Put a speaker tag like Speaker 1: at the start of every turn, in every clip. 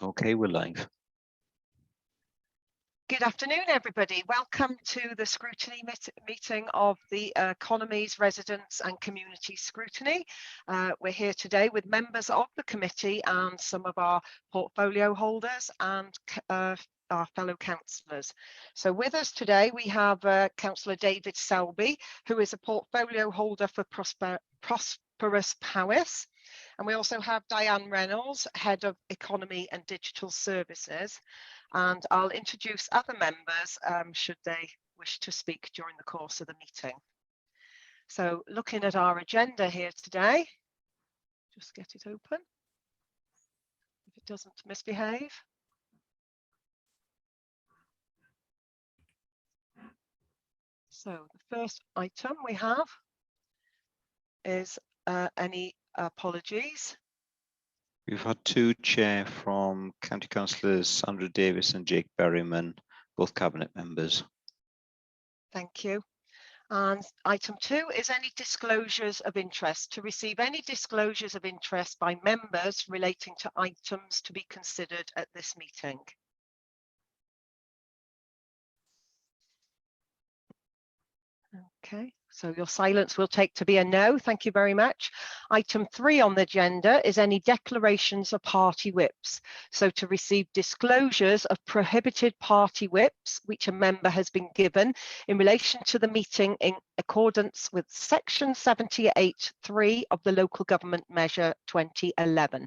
Speaker 1: Okay, we're live.
Speaker 2: Good afternoon, everybody. Welcome to the scrutiny meeting of the Economies, Residents and Community Scrutiny. We're here today with members of the committee and some of our portfolio holders and our fellow councillors. So with us today, we have Councillor David Selby, who is a portfolio holder for Prosperous Powys. And we also have Diane Reynolds, Head of Economy and Digital Services. And I'll introduce other members should they wish to speak during the course of the meeting. So looking at our agenda here today, just get it open if it doesn't misbehave. So the first item we have is any apologies.
Speaker 1: We've had two chair from County Councillors Sandra Davis and Jake Berryman, both cabinet members.
Speaker 2: Thank you. And item 2 is any disclosures of interest. To receive any disclosures of interest by members relating to items to be considered at this meeting. Okay, so your silence will take to be a no. Thank you very much. Item 3 on the agenda is any declarations of party whips. So to receive disclosures of prohibited party whips, which a member has been given in relation to the meeting in accordance with section 78(3) of the Local Government Measure 2011.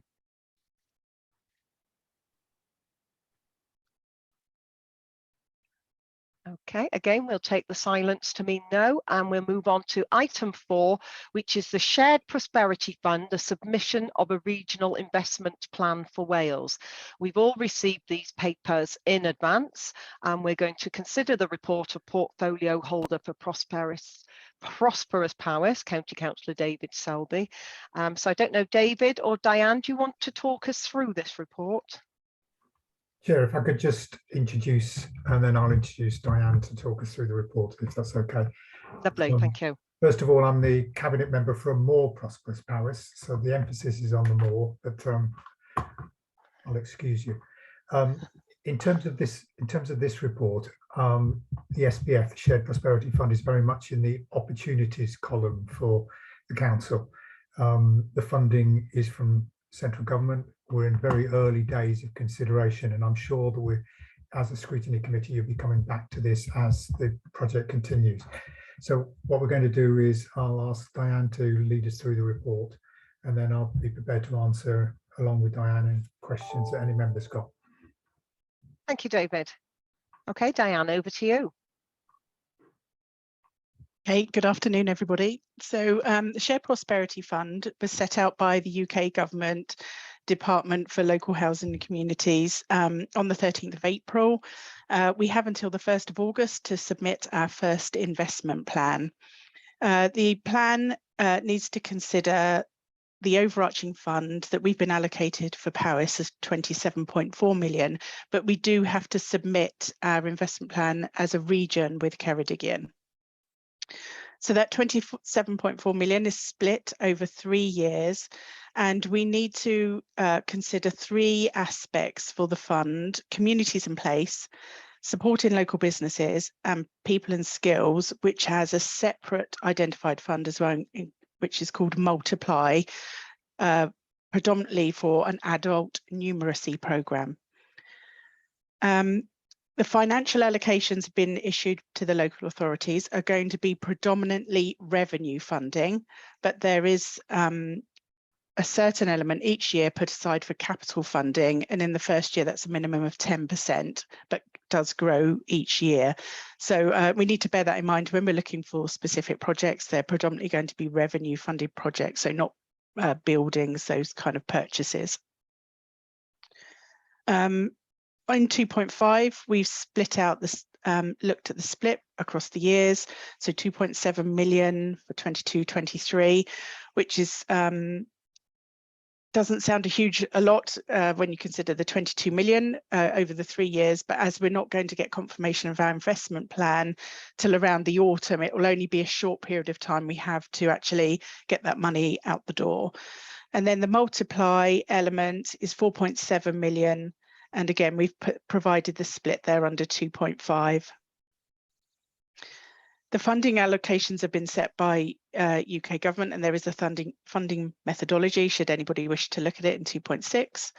Speaker 2: Okay, again, we'll take the silence to mean no, and we'll move on to item 4, which is the Shared Prosperity Fund, the submission of a regional investment plan for Wales. We've all received these papers in advance, and we're going to consider the report of portfolio holder for Prosperous Powys, County Councillor David Selby. So I don't know, David or Diane, do you want to talk us through this report?
Speaker 3: Sure, if I could just introduce, and then I'll introduce Diane to talk us through the report, if that's okay.
Speaker 2: Lovely, thank you.
Speaker 3: First of all, I'm the cabinet member from More Prosperous Powys, so the emphasis is on the more, but I'll excuse you. In terms of this report, the SPF, the Shared Prosperity Fund, is very much in the opportunities column for the council. The funding is from central government. We're in very early days of consideration, and I'm sure that we're, as a scrutiny committee, you'll be coming back to this as the project continues. So what we're going to do is I'll ask Diane to lead us through the report, and then I'll be prepared to answer along with Diane any questions that any members got.
Speaker 2: Thank you, David. Okay, Diane, over to you.
Speaker 4: Hey, good afternoon, everybody. So the Shared Prosperity Fund was set out by the UK Government Department for Local Housing and Communities on the 13th of April. We have until the 1st of August to submit our first investment plan. The plan needs to consider the overarching fund that we've been allocated for Powys is 27.4 million, but we do have to submit our investment plan as a region with Ceredigion. So that 27.4 million is split over 3 years, and we need to consider 3 aspects for the fund: communities in place, supporting local businesses, and people and skills, which has a separate identified fund as well, which is called Multiply, predominantly for an adult numeracy programme. The financial allocations have been issued to the local authorities are going to be predominantly revenue funding, but there is a certain element each year put aside for capital funding, and in the first year that's a minimum of 10%, but does grow each year. So we need to bear that in mind when we're looking for specific projects. They're predominantly going to be revenue funded projects, so not buildings, those kind of purchases. In 2.5, we've split out this, looked at the split across the years. So 2.7 million for 22-23, which is doesn't sound a lot when you consider the 22 million over the 3 years, but as we're not going to get confirmation of our investment plan till around the autumn, it will only be a short period of time we have to actually get that money out the door. And then the Multiply element is 4.7 million. And again, we've provided the split there under 2.5. The funding allocations have been set by UK government, and there is a funding methodology should anybody wish to look at it in 2.6.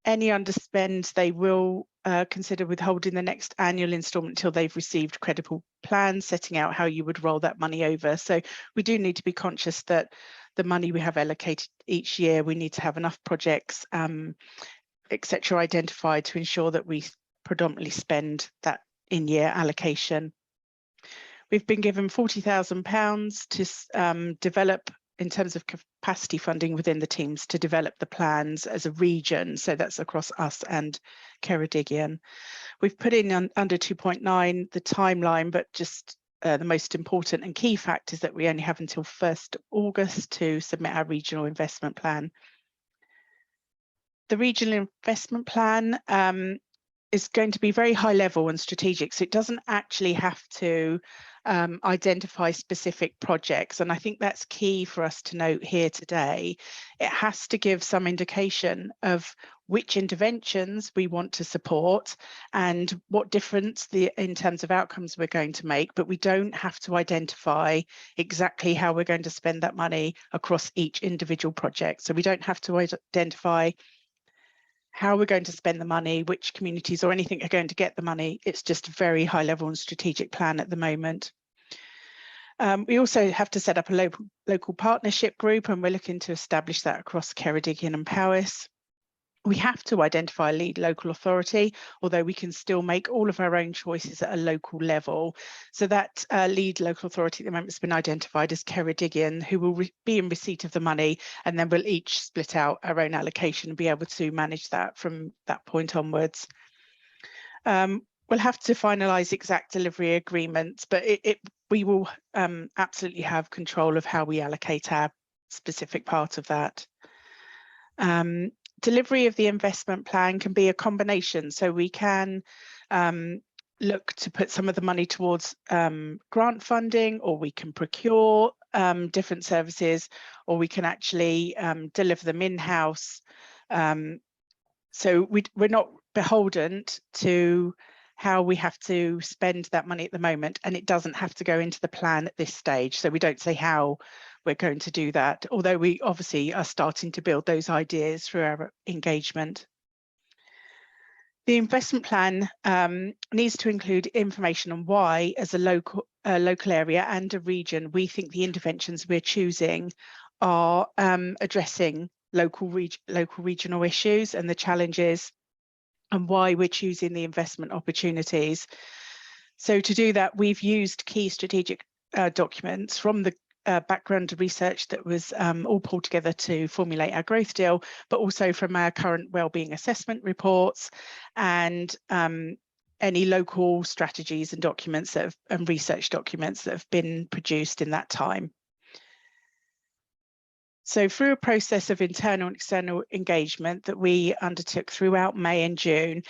Speaker 4: Any underspend they will consider withholding the next annual instalment until they've received credible plans setting out how you would roll that money over. So we do need to be conscious that the money we have allocated each year, we need to have enough projects, etc. identified to ensure that we predominantly spend that in-year allocation. We've been given £40,000 to develop, in terms of capacity funding within the teams, to develop the plans as a region. So that's across us and Ceredigion. We've put in under 2.9 the timeline, but just the most important and key fact is that we only have until 1st August to submit our regional investment plan. The regional investment plan is going to be very high level and strategic, so it doesn't actually have to identify specific projects, and I think that's key for us to note here today. It has to give some indication of which interventions we want to support and what difference in terms of outcomes we're going to make, but we don't have to identify exactly how we're going to spend that money across each individual project. So we don't have to identify how we're going to spend the money, which communities or anything are going to get the money. It's just a very high level and strategic plan at the moment. We also have to set up a local partnership group, and we're looking to establish that across Ceredigion and Powys. We have to identify a lead local authority, although we can still make all of our own choices at a local level. So that lead local authority at the moment has been identified as Ceredigion, who will be in receipt of the money, and then we'll each split out our own allocation and be able to manage that from that point onwards. We'll have to finalise exact delivery agreements, but we will absolutely have control of how we allocate our specific part of that. Delivery of the investment plan can be a combination, so we can look to put some of the money towards grant funding, or we can procure different services, or we can actually deliver them in-house. So we're not beholden to how we have to spend that money at the moment, and it doesn't have to go into the plan at this stage. So we don't say how we're going to do that, although we obviously are starting to build those ideas through our engagement. The investment plan needs to include information on why, as a local area and a region, we think the interventions we're choosing are addressing local regional issues and the challenges, and why we're choosing the investment opportunities. So to do that, we've used key strategic documents from the background research that was all pulled together to formulate our growth deal, but also from our current wellbeing assessment reports and any local strategies and documents and research documents that have been produced in that time. So through a process of internal and external engagement that we undertook throughout May and June,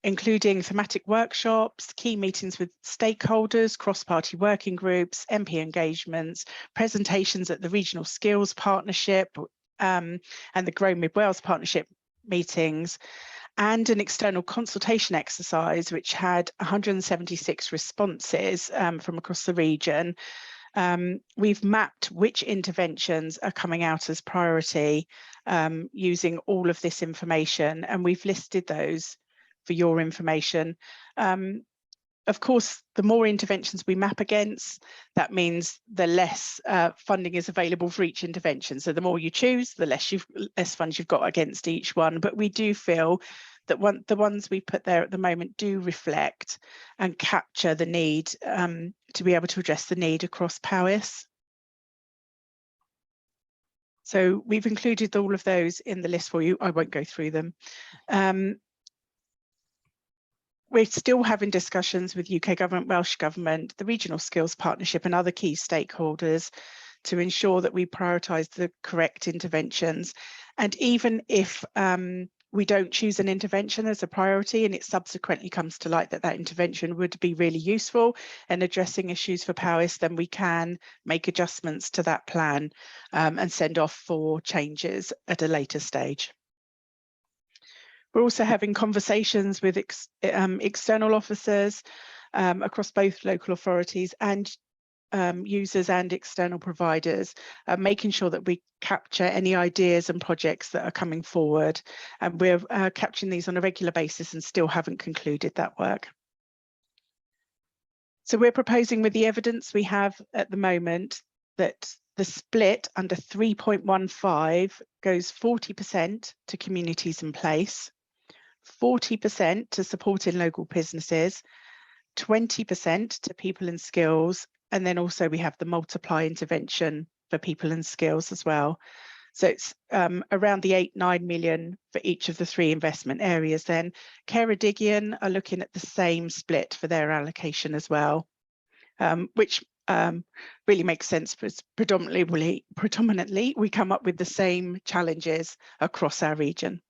Speaker 4: including thematic workshops, key meetings with stakeholders, cross-party working groups, MP engagements, presentations at the Regional Skills Partnership and the Grow Mid Wales Partnership meetings, and an external consultation exercise which had 176 responses from across the region. We've mapped which interventions are coming out as priority using all of this information, and we've listed those for your information. Of course, the more interventions we map against, that means the less funding is available for each intervention. So the more you choose, the less funds you've got against each one. But we do feel that the ones we put there at the moment do reflect and capture the need to be able to address the need across Powys. So we've included all of those in the list for you. I won't go through them. We're still having discussions with UK Government, Welsh Government, the Regional Skills Partnership and other key stakeholders to ensure that we prioritise the correct interventions. And even if we don't choose an intervention as a priority and it subsequently comes to light that that intervention would be really useful in addressing issues for Powys, then we can make adjustments to that plan and send off for changes at a later stage. We're also having conversations with external officers across both local authorities and users and external providers, making sure that we capture any ideas and projects that are coming forward. And we're capturing these on a regular basis and still haven't concluded that work. So we're proposing, with the evidence we have at the moment, that the split under 3.15 goes 40% to communities in place, 40% to supporting local businesses, 20% to people and skills, and then also we have the multiply intervention for people and skills as well. So it's around the 8-9 million for each of the 3 investment areas. Then Ceredigion are looking at the same split for their allocation as well, which really makes sense, because predominantly we come up with the same challenges across our region.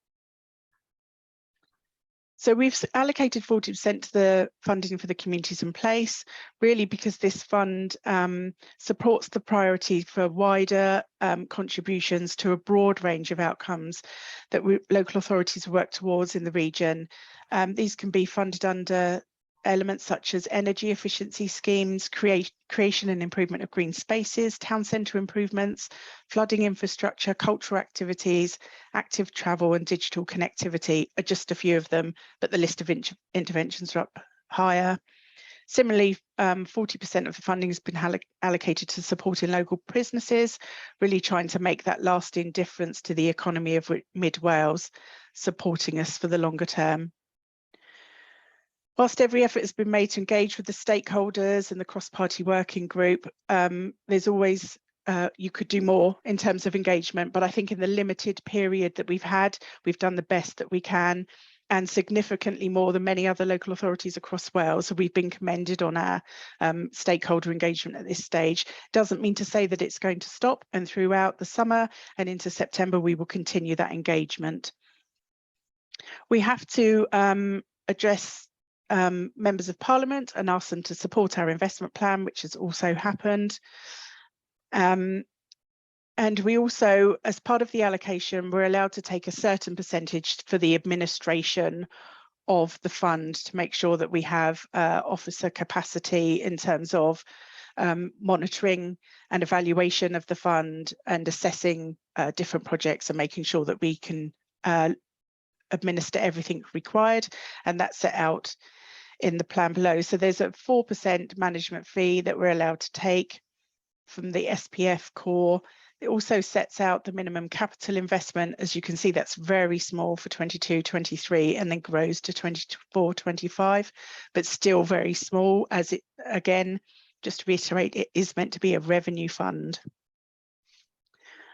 Speaker 4: So we've allocated 40% to the funding for the communities in place, really because this fund supports the priority for wider contributions to a broad range of outcomes that local authorities work towards in the region. These can be funded under elements such as energy efficiency schemes, creation and improvement of green spaces, town centre improvements, flooding infrastructure, cultural activities, active travel and digital connectivity are just a few of them, but the list of interventions are up higher. Similarly, 40% of the funding has been allocated to supporting local businesses, really trying to make that lasting difference to the economy of Mid Wales, supporting us for the longer term. Whilst every effort has been made to engage with the stakeholders and the cross-party working group, there's always, you could do more in terms of engagement, but I think in the limited period that we've had, we've done the best that we can, and significantly more than many other local authorities across Wales. So we've been commended on our stakeholder engagement at this stage. Doesn't mean to say that it's going to stop, and throughout the summer and into September, we will continue that engagement. We have to address members of Parliament and ask them to support our investment plan, which has also happened. And we also, as part of the allocation, we're allowed to take a certain percentage for the administration of the fund to make sure that we have officer capacity in terms of monitoring and evaluation of the fund and assessing different projects and making sure that we can administer everything required, and that's set out in the plan below. So there's a 4% management fee that we're allowed to take from the SPF core. It also sets out the minimum capital investment. As you can see, that's very small for 22-23 and then grows to 24-25, but still very small, as it, again, just to reiterate, it is meant to be a revenue fund.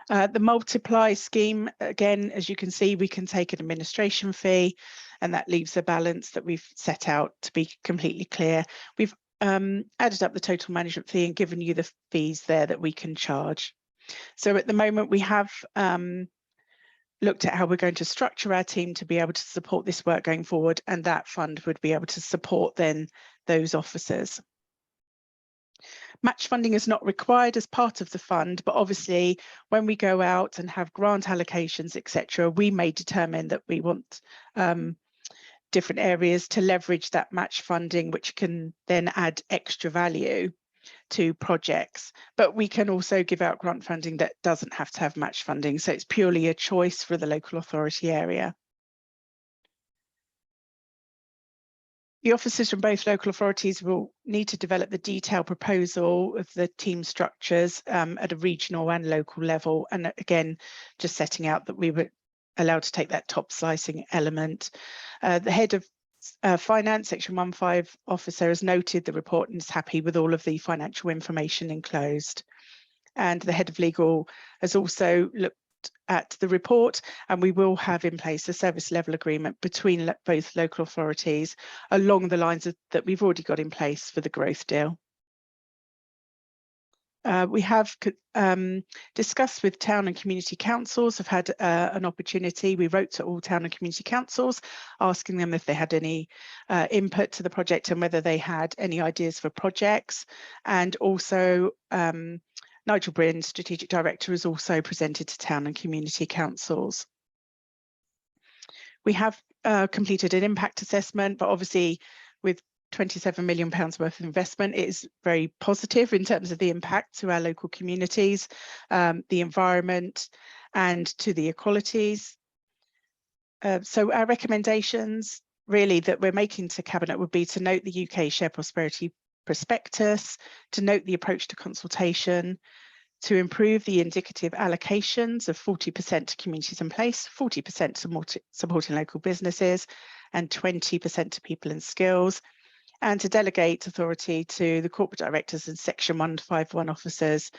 Speaker 4: The multiply scheme, again, as you can see, we can take an administration fee, and that leaves a balance that we've set out to be completely clear. We've added up the total management fee and given you the fees there that we can charge. So at the moment, we have looked at how we're going to structure our team to be able to support this work going forward, and that fund would be able to support then those officers. Match funding is not required as part of the fund, but obviously when we go out and have grant allocations, etc., we may determine that we want different areas to leverage that match funding, which can then add extra value to projects. But we can also give out grant funding that doesn't have to have match funding, so it's purely a choice for the local authority area. The officers from both local authorities will need to develop the detailed proposal of the team structures at a regional and local level. And again, just setting out that we were allowed to take that top slicing element. The head of finance, section 1.5 officer, has noted the report and is happy with all of the financial information enclosed. And the head of legal has also looked at the report, and we will have in place a service level agreement between both local authorities along the lines that we've already got in place for the growth deal. We have discussed with town and community councils, have had an opportunity. We wrote to all town and community councils asking them if they had any input to the project and whether they had any ideas for projects. And also Nigel Bryn, Strategic Director, has also presented to town and community councils. We have completed an impact assessment, but obviously with £27 million worth of investment, it is very positive in terms of the impact to our local communities, the environment, and to the equalities. So our recommendations really that we're making to Cabinet would be to note the UK Share Prosperity Prospectus, to note the approach to consultation, to improve the indicative allocations of 40% to communities in place, 40% to supporting local businesses, and 20% to people and skills, and to delegate authority to the corporate directors and Section 151 officers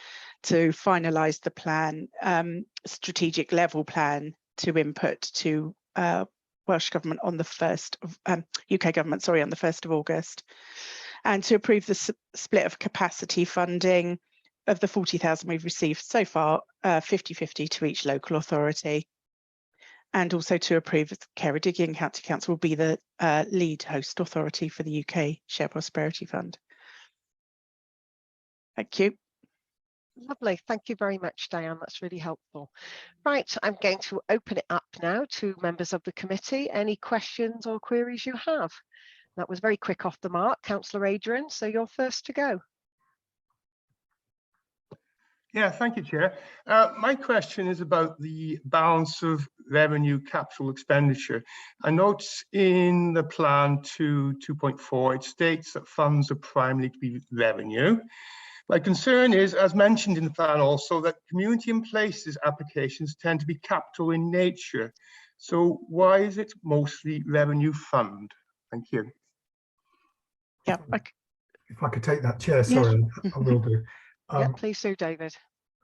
Speaker 4: to finalise the plan, strategic level plan to input to Welsh Government on the 1st of UK Government, sorry, on the 1st of August, and to approve the split of capacity funding of the 40,000 we've received so far, 50-50 to each local authority, and also to approve Ceredigion County Council will be the lead host authority for the UK Share Prosperity Fund. Thank you.
Speaker 2: Lovely. Thank you very much, Diane. That's really helpful. Right, I'm going to open it up now to members of the committee. Any questions or queries you have? That was very quick off the mark. Councillor Adrian, so you're first to go.
Speaker 5: Yeah, thank you, Chair. My question is about the balance of revenue capital expenditure. I note in the plan to 2.4, it states that funds are primarily to be revenue. My concern is, as mentioned in the plan also, that community and places applications tend to be capital in nature. So why is it mostly revenue fund? Thank you.
Speaker 4: Yeah.
Speaker 3: If I could take that, Chair, sorry, I will do.
Speaker 2: Yeah, please do, David.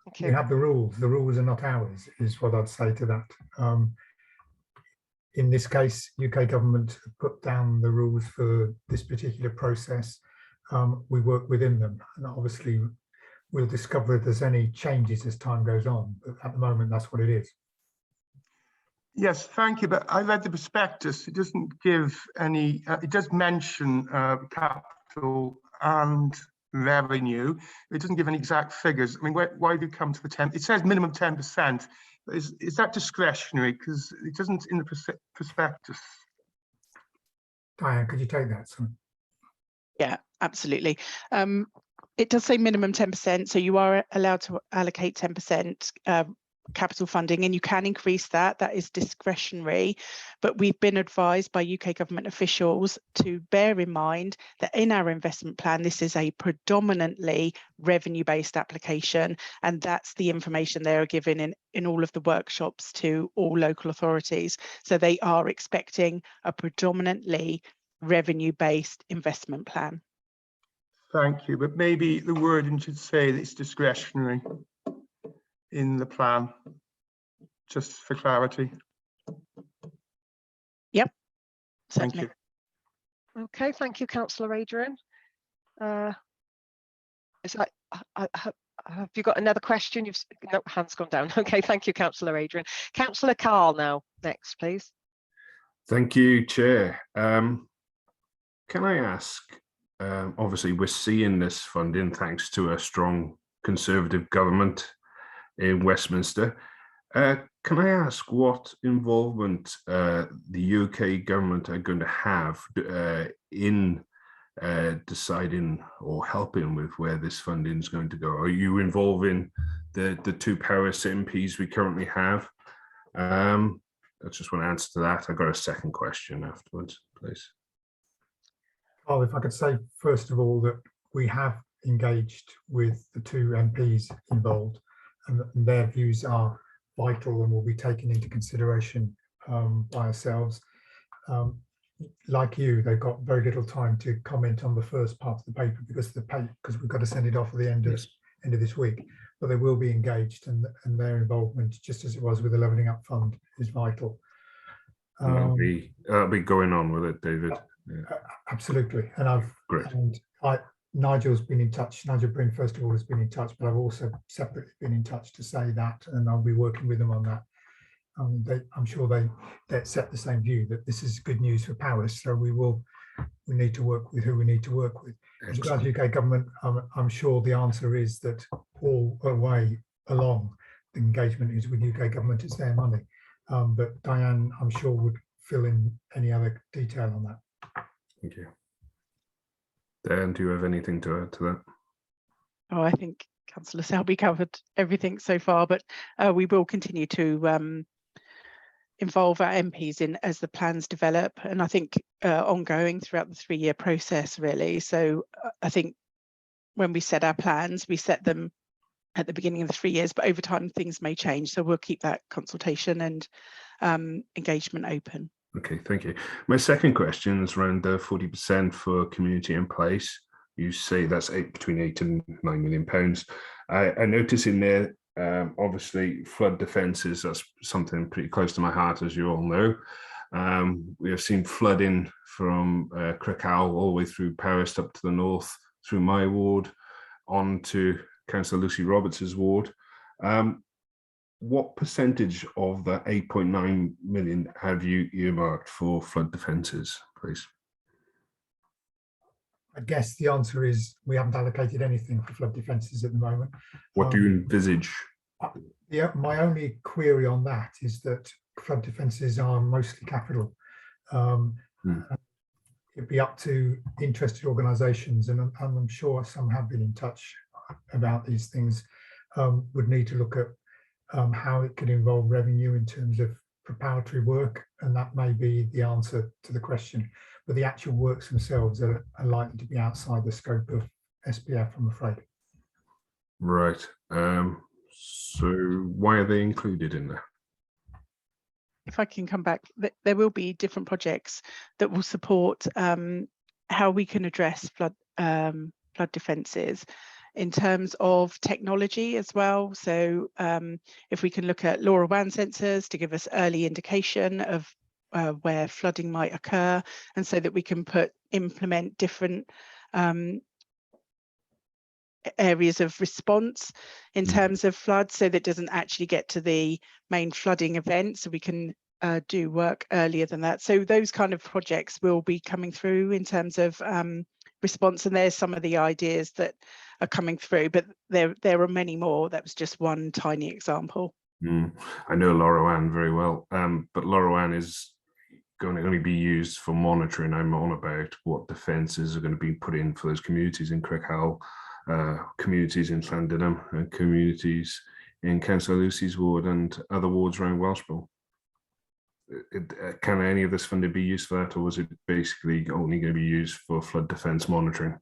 Speaker 2: Thank you.
Speaker 3: We have the rules are not ours, is what I'd say to that. In this case, UK Government put down the rules for this particular process. We work within them, and obviously we'll discover if there's any changes as time goes on, but at the moment that's what it is.
Speaker 5: Yes, thank you, but I read the prospectus. It doesn't give any, it does mention capital and revenue. It doesn't give any exact figures. I mean, why do you come to the 10? It says minimum 10%. Is that discretionary? Because it doesn't in the prospectus.
Speaker 3: Diane, could you take that? Sorry.
Speaker 4: Yeah, absolutely. It does say minimum 10%, so you are allowed to allocate 10% capital funding, and you can increase that. That is discretionary, but we've been advised by UK Government officials to bear in mind that in our investment plan, this is a predominantly revenue-based application, and that's the information they are given in all of the workshops to all local authorities. So they are expecting a predominantly revenue-based investment plan.
Speaker 5: Thank you, but maybe the wording should say that it's discretionary in the plan, just for clarity.
Speaker 4: Yep.
Speaker 5: Thank
Speaker 4: Certainly.
Speaker 5: you.
Speaker 2: Okay, thank you, Councillor Adrian. Is that, have you got another question? No, hand's gone down. Okay, thank you, Councillor Adrian. Councillor Carl now, next, please.
Speaker 6: Thank you, Chair. Can I ask, obviously we're seeing this funding thanks to a strong Conservative government in Westminster. Can I ask what involvement the UK government are going to have in deciding or helping with where this funding is going to go? Are you involving the two Paris MPs we currently have? I just want to answer to that. I've got a second question afterwards, please.
Speaker 3: Oh, if I could say, first of all, that we have engaged with the two MPs involved, and their views are vital and will be taken into consideration by ourselves. Like you, they've got very little time to comment on the first part of the paper because we've got to send it off at the end of this week. But they will be engaged, and their involvement, just as it was with the Levelling Up Fund, is vital.
Speaker 6: I'll be going on with it, David. Yeah.
Speaker 3: Absolutely, and Nigel's been in touch. Nigel Bryn, first of all, has been in touch, but I've also separately been in touch to say that, and I'll be working with them on that. I'm sure they accept the same view that this is good news for Powys, so we need to work with who we need to work with. As regards UK government, I'm sure the answer is that all the way along, the engagement is with UK government. It's their money, but Diane, I'm sure, would fill in any other detail on that.
Speaker 6: Thank you. Dan, do you have anything to add to that?
Speaker 4: Oh, I think Councillor Selby covered everything so far, but we will continue to involve our MPs in as the plans develop, and I think ongoing throughout the 3-year process, really. So I think when we set our plans, we set them at the beginning of the 3 years, but over time things may change. So we'll keep that consultation and engagement open.
Speaker 6: Okay, thank you. My second question is around the 40% for community in place. You say that's between £8 and £9 million. I notice in there, obviously, flood defences, that's something pretty close to my heart, as you all know. We have seen flooding from Crickhowell all the way through Paris up to the north, through my ward, on to Councillor Lucy Roberts' ward. What percentage of the 8.9 million have you earmarked for flood defences, please?
Speaker 3: I guess the answer is we haven't allocated anything for flood defences at the moment.
Speaker 6: What do you envisage?
Speaker 3: Yeah, my only query on that is that flood defences are mostly capital. It'd be up to interested organisations, and I'm sure some have been in touch about these things, would need to look at how it could involve revenue in terms of preparatory work, and that may be the answer to the question. But the actual works themselves are likely to be outside the scope of SPF, I'm afraid.
Speaker 6: Right. So why are they included in there?
Speaker 4: If I can come back, there will be different projects that will support how we can address flood defences in terms of technology as well. So if we can look at LoRaWAN sensors to give us early indication of where flooding might occur, and so that we can implement different areas of response in terms of flood, so that it doesn't actually get to the main flooding event, so we can do work earlier than that. So those kind of projects will be coming through in terms of response, and there's some of the ideas that are coming through, but there are many more. That was just one tiny example.
Speaker 6: I know LoRaWAN very well, but LoRaWAN is going to only be used for monitoring. I'm on about what defences are going to be put in for those communities in Crickhowell, communities in Llandudno, and communities in Councillor Lucy's ward and other wards around Welshpool. Can any of this funding be used for that, or was it basically only going to be used for flood defence monitoring?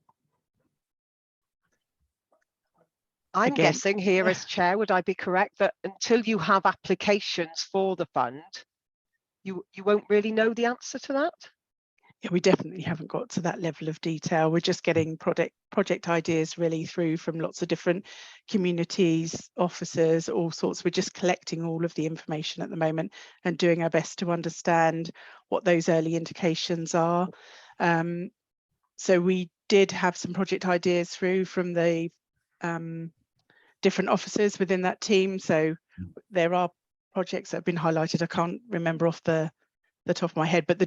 Speaker 2: I'm guessing here as chair, would I be correct that until you have applications for the fund, you won't really know the answer to that?
Speaker 4: Yeah, we definitely haven't got to that level of detail. We're just getting project ideas really through from lots of different communities, officers, all sorts. We're just collecting all of the information at the moment and doing our best to understand what those early indications are. So we did have some project ideas through from the different officers within that team. So there are projects that have been highlighted. I can't remember off the top of my head, but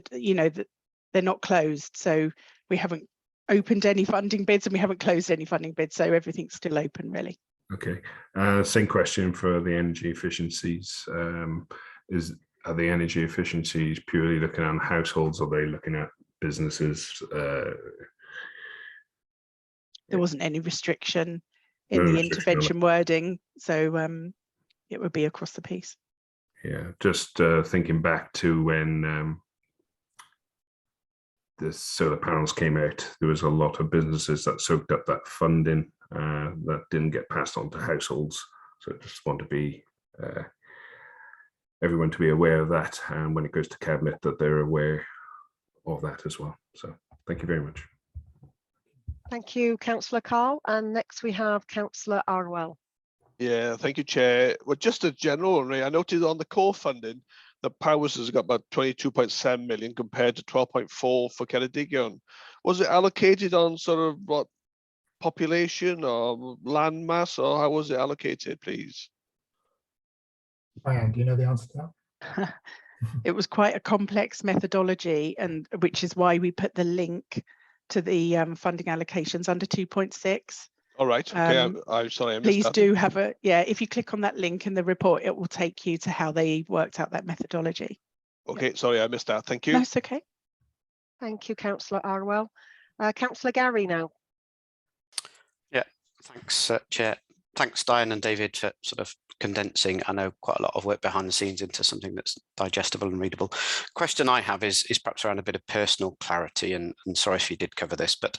Speaker 4: they're not closed. So we haven't opened any funding bids and we haven't closed any funding bids. So everything's still open, really.
Speaker 6: Okay. Same question for the energy efficiencies. Are the energy efficiencies purely looking at households? Or are they looking at businesses?
Speaker 4: There wasn't any restriction in the intervention wording. So it would be across the piece.
Speaker 6: Yeah, just thinking back to when the solar panels came out, there was a lot of businesses that soaked up that funding that didn't get passed on to households. So I just want to be everyone to be aware of that, and when it goes to Cabinet, that they're aware of that as well. So thank you very much.
Speaker 2: Thank you, Councillor Carl. And next we have Councillor Arwell.
Speaker 7: Yeah, thank you, Chair. Well, just a general, I noted on the core funding, the Powers has got about 22.7 million compared to 12.4 for Ceredigion. Was it allocated on sort of what population or land mass, or how was it allocated, please?
Speaker 3: Diane, do you know the answer to that?
Speaker 4: It was quite a complex methodology, and which is why we put the link to the funding allocations under 2.6.
Speaker 7: All right. Okay. I'm sorry. I missed
Speaker 4: please
Speaker 7: that.
Speaker 4: do have a, yeah, if you click on that link in the report, it will take you to how they worked out that methodology.
Speaker 7: Okay, sorry, I missed that. Thank you.
Speaker 4: That's okay.
Speaker 2: Thank you, Councillor Arwell. Councillor Gary now.
Speaker 8: Yeah, thanks, Chair. Thanks, Diane and David, for sort of condensing, I know, quite a lot of work behind the scenes into something that's digestible and readable. Question I have is perhaps around a bit of personal clarity, and sorry if you did cover this, but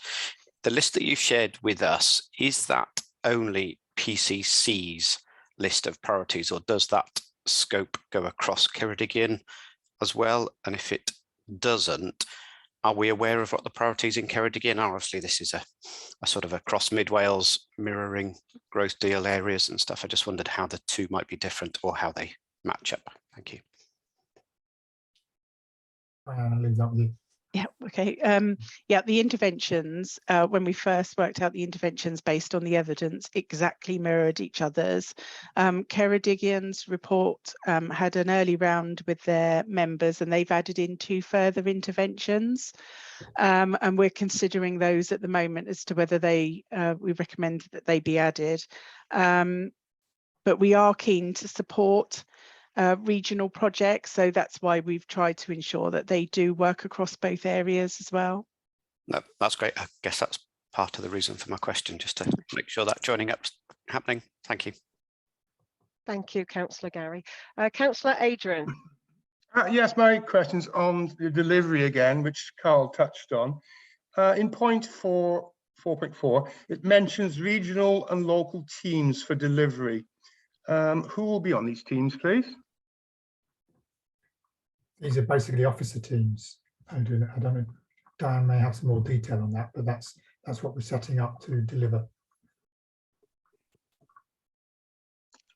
Speaker 8: the list that you shared with us, is that only PCC's list of priorities, or does that scope go across Ceredigion as well? And if it doesn't, are we aware of what the priorities in Ceredigion are? Obviously, this is a sort of across Mid Wales mirroring growth deal areas and stuff. I just wondered how the two might be different or how they match up. Thank you.
Speaker 3: I'll leave that with you.
Speaker 4: Yeah, okay. Yeah, the interventions, when we first worked out the interventions based on the evidence, exactly mirrored each other's. Ceredigion's report had an early round with their members, and they've added in 2 further interventions. And we're considering those at the moment as to whether we recommend that they be added. But we are keen to support regional projects, so that's why we've tried to ensure that they do work across both areas as well.
Speaker 8: No, that's great. I guess that's part of the reason for my question, just to make sure that joining up's happening. Thank you.
Speaker 2: Thank you, Councillor Gary. Councillor Adrian.
Speaker 5: Yes, my question's on the delivery again, which Carl touched on. In point 4.4, it mentions regional and local teams for delivery. Who will be on these teams, please?
Speaker 3: These are basically officer teams. I don't know, Diane may have some more detail on that, but that's what we're setting up to deliver.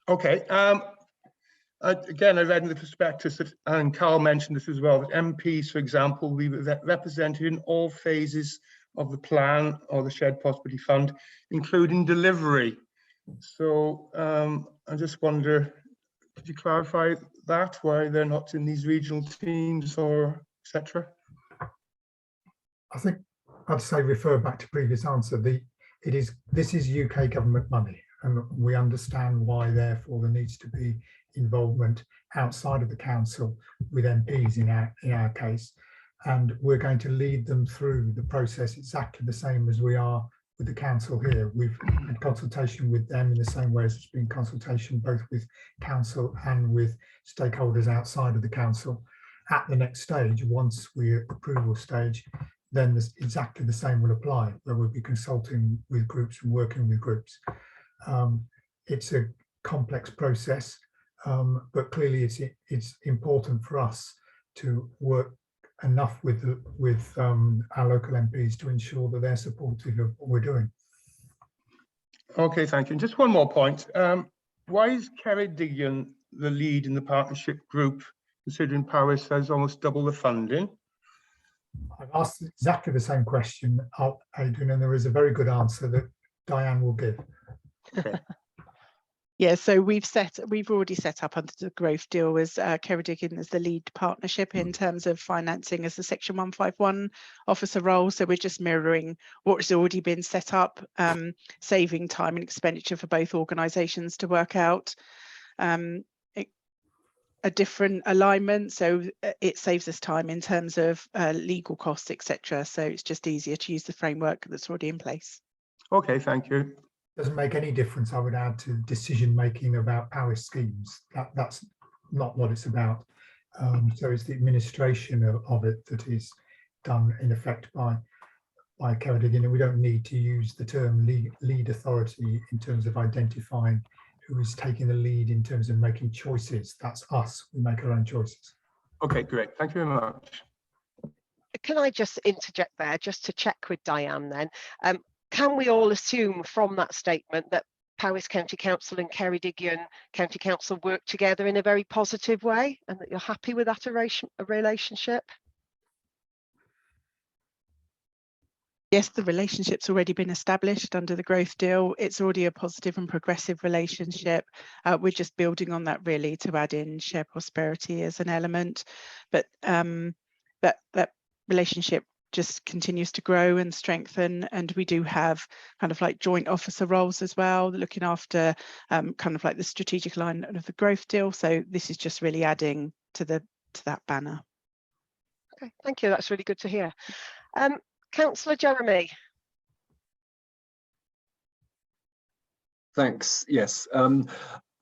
Speaker 5: Okay. Again, I read in the prospectus that, and Carl mentioned this as well, that MPs, for example, will be represented in all phases of the plan or the Shared Prosperity Fund, including delivery. So I just wonder, could you clarify that, why they're not in these regional teams or etc.?
Speaker 3: I think I'd say refer back to previous answer. This is UK government money, and we understand why therefore there needs to be involvement outside of the council with MPs in our case, and we're going to lead them through the process exactly the same as we are with the council here. We've had consultation with them in the same way as it's been consultation both with council and with stakeholders outside of the council. At the next stage, once we're at the approval stage, then exactly the same will apply, where we'll be consulting with groups and working with groups. It's a complex process, but clearly it's important for us to work enough with our local MPs to ensure that they're supportive of what we're doing.
Speaker 5: Okay, thank you. And just one more point. Why is Ceredigion the lead in the partnership group, considering Powys has almost double the funding?
Speaker 3: I've asked exactly the same question, Adrian, and there is a very good answer that Diane will give.
Speaker 5: Okay.
Speaker 4: Yeah, so we've already set up under the growth deal as Ceredigion as the lead partnership in terms of financing as the Section 151 officer role. So we're just mirroring what's already been set up, saving time and expenditure for both organisations to work out a different alignment. So it saves us time in terms of legal costs, etc. So it's just easier to use the framework that's already in place.
Speaker 5: Okay, thank you.
Speaker 3: Doesn't make any difference, I would add, to decision making about Powys schemes. That's not what it's about. So it's the administration of it that is done in effect by Ceredigion, and we don't need to use the term lead authority in terms of identifying who is taking the lead in terms of making choices. That's us. We make our own choices.
Speaker 5: Okay, great. Thank you very much.
Speaker 2: Can I just interject there, just to check with Diane then? Can we all assume from that statement that Powys County Council and Ceredigion County Council work together in a very positive way, and that you're happy with that relationship?
Speaker 4: Yes, the relationship's already been established under the growth deal. It's already a positive and progressive relationship. We're just building on that really to add in shared prosperity as an element. But that relationship just continues to grow and strengthen, and we do have kind of like joint officer roles as well, looking after kind of like the strategic alignment of the growth deal. So this is just really adding to the to that banner.
Speaker 2: Okay, thank you. That's really good to hear. Councillor Jeremy.
Speaker 9: Thanks. Yes.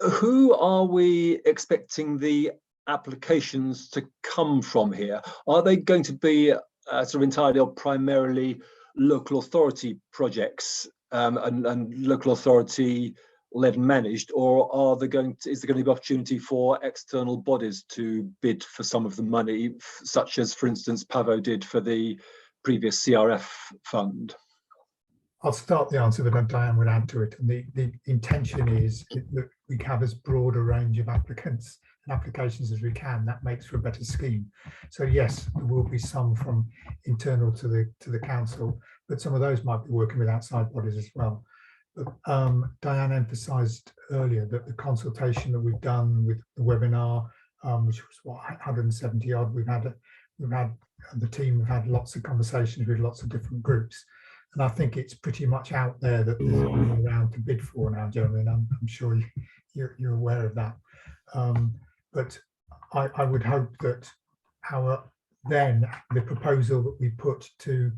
Speaker 9: Who are we expecting the applications to come from here? Are they going to be sort of entirely or primarily local authority projects and local authority led and managed, or is there going to be opportunity for external bodies to bid for some of the money, such as, for instance, Pavo did for the previous CRF fund?
Speaker 3: I'll start the answer, but then Diane will add to it. And the intention is that we have as broad a range of applicants and applications as we can. That makes for a better scheme. So yes, there will be some from internal to the council, but some of those might be working with outside bodies as well. But Diane emphasised earlier that the consultation that we've done with the webinar, which was what, 170 odd, we've had the team have had lots of conversations with lots of different groups. And I think it's pretty much out there that there's one around to bid for now, Jeremy, and I'm sure you're aware of that. But I would hope that the proposal that we put to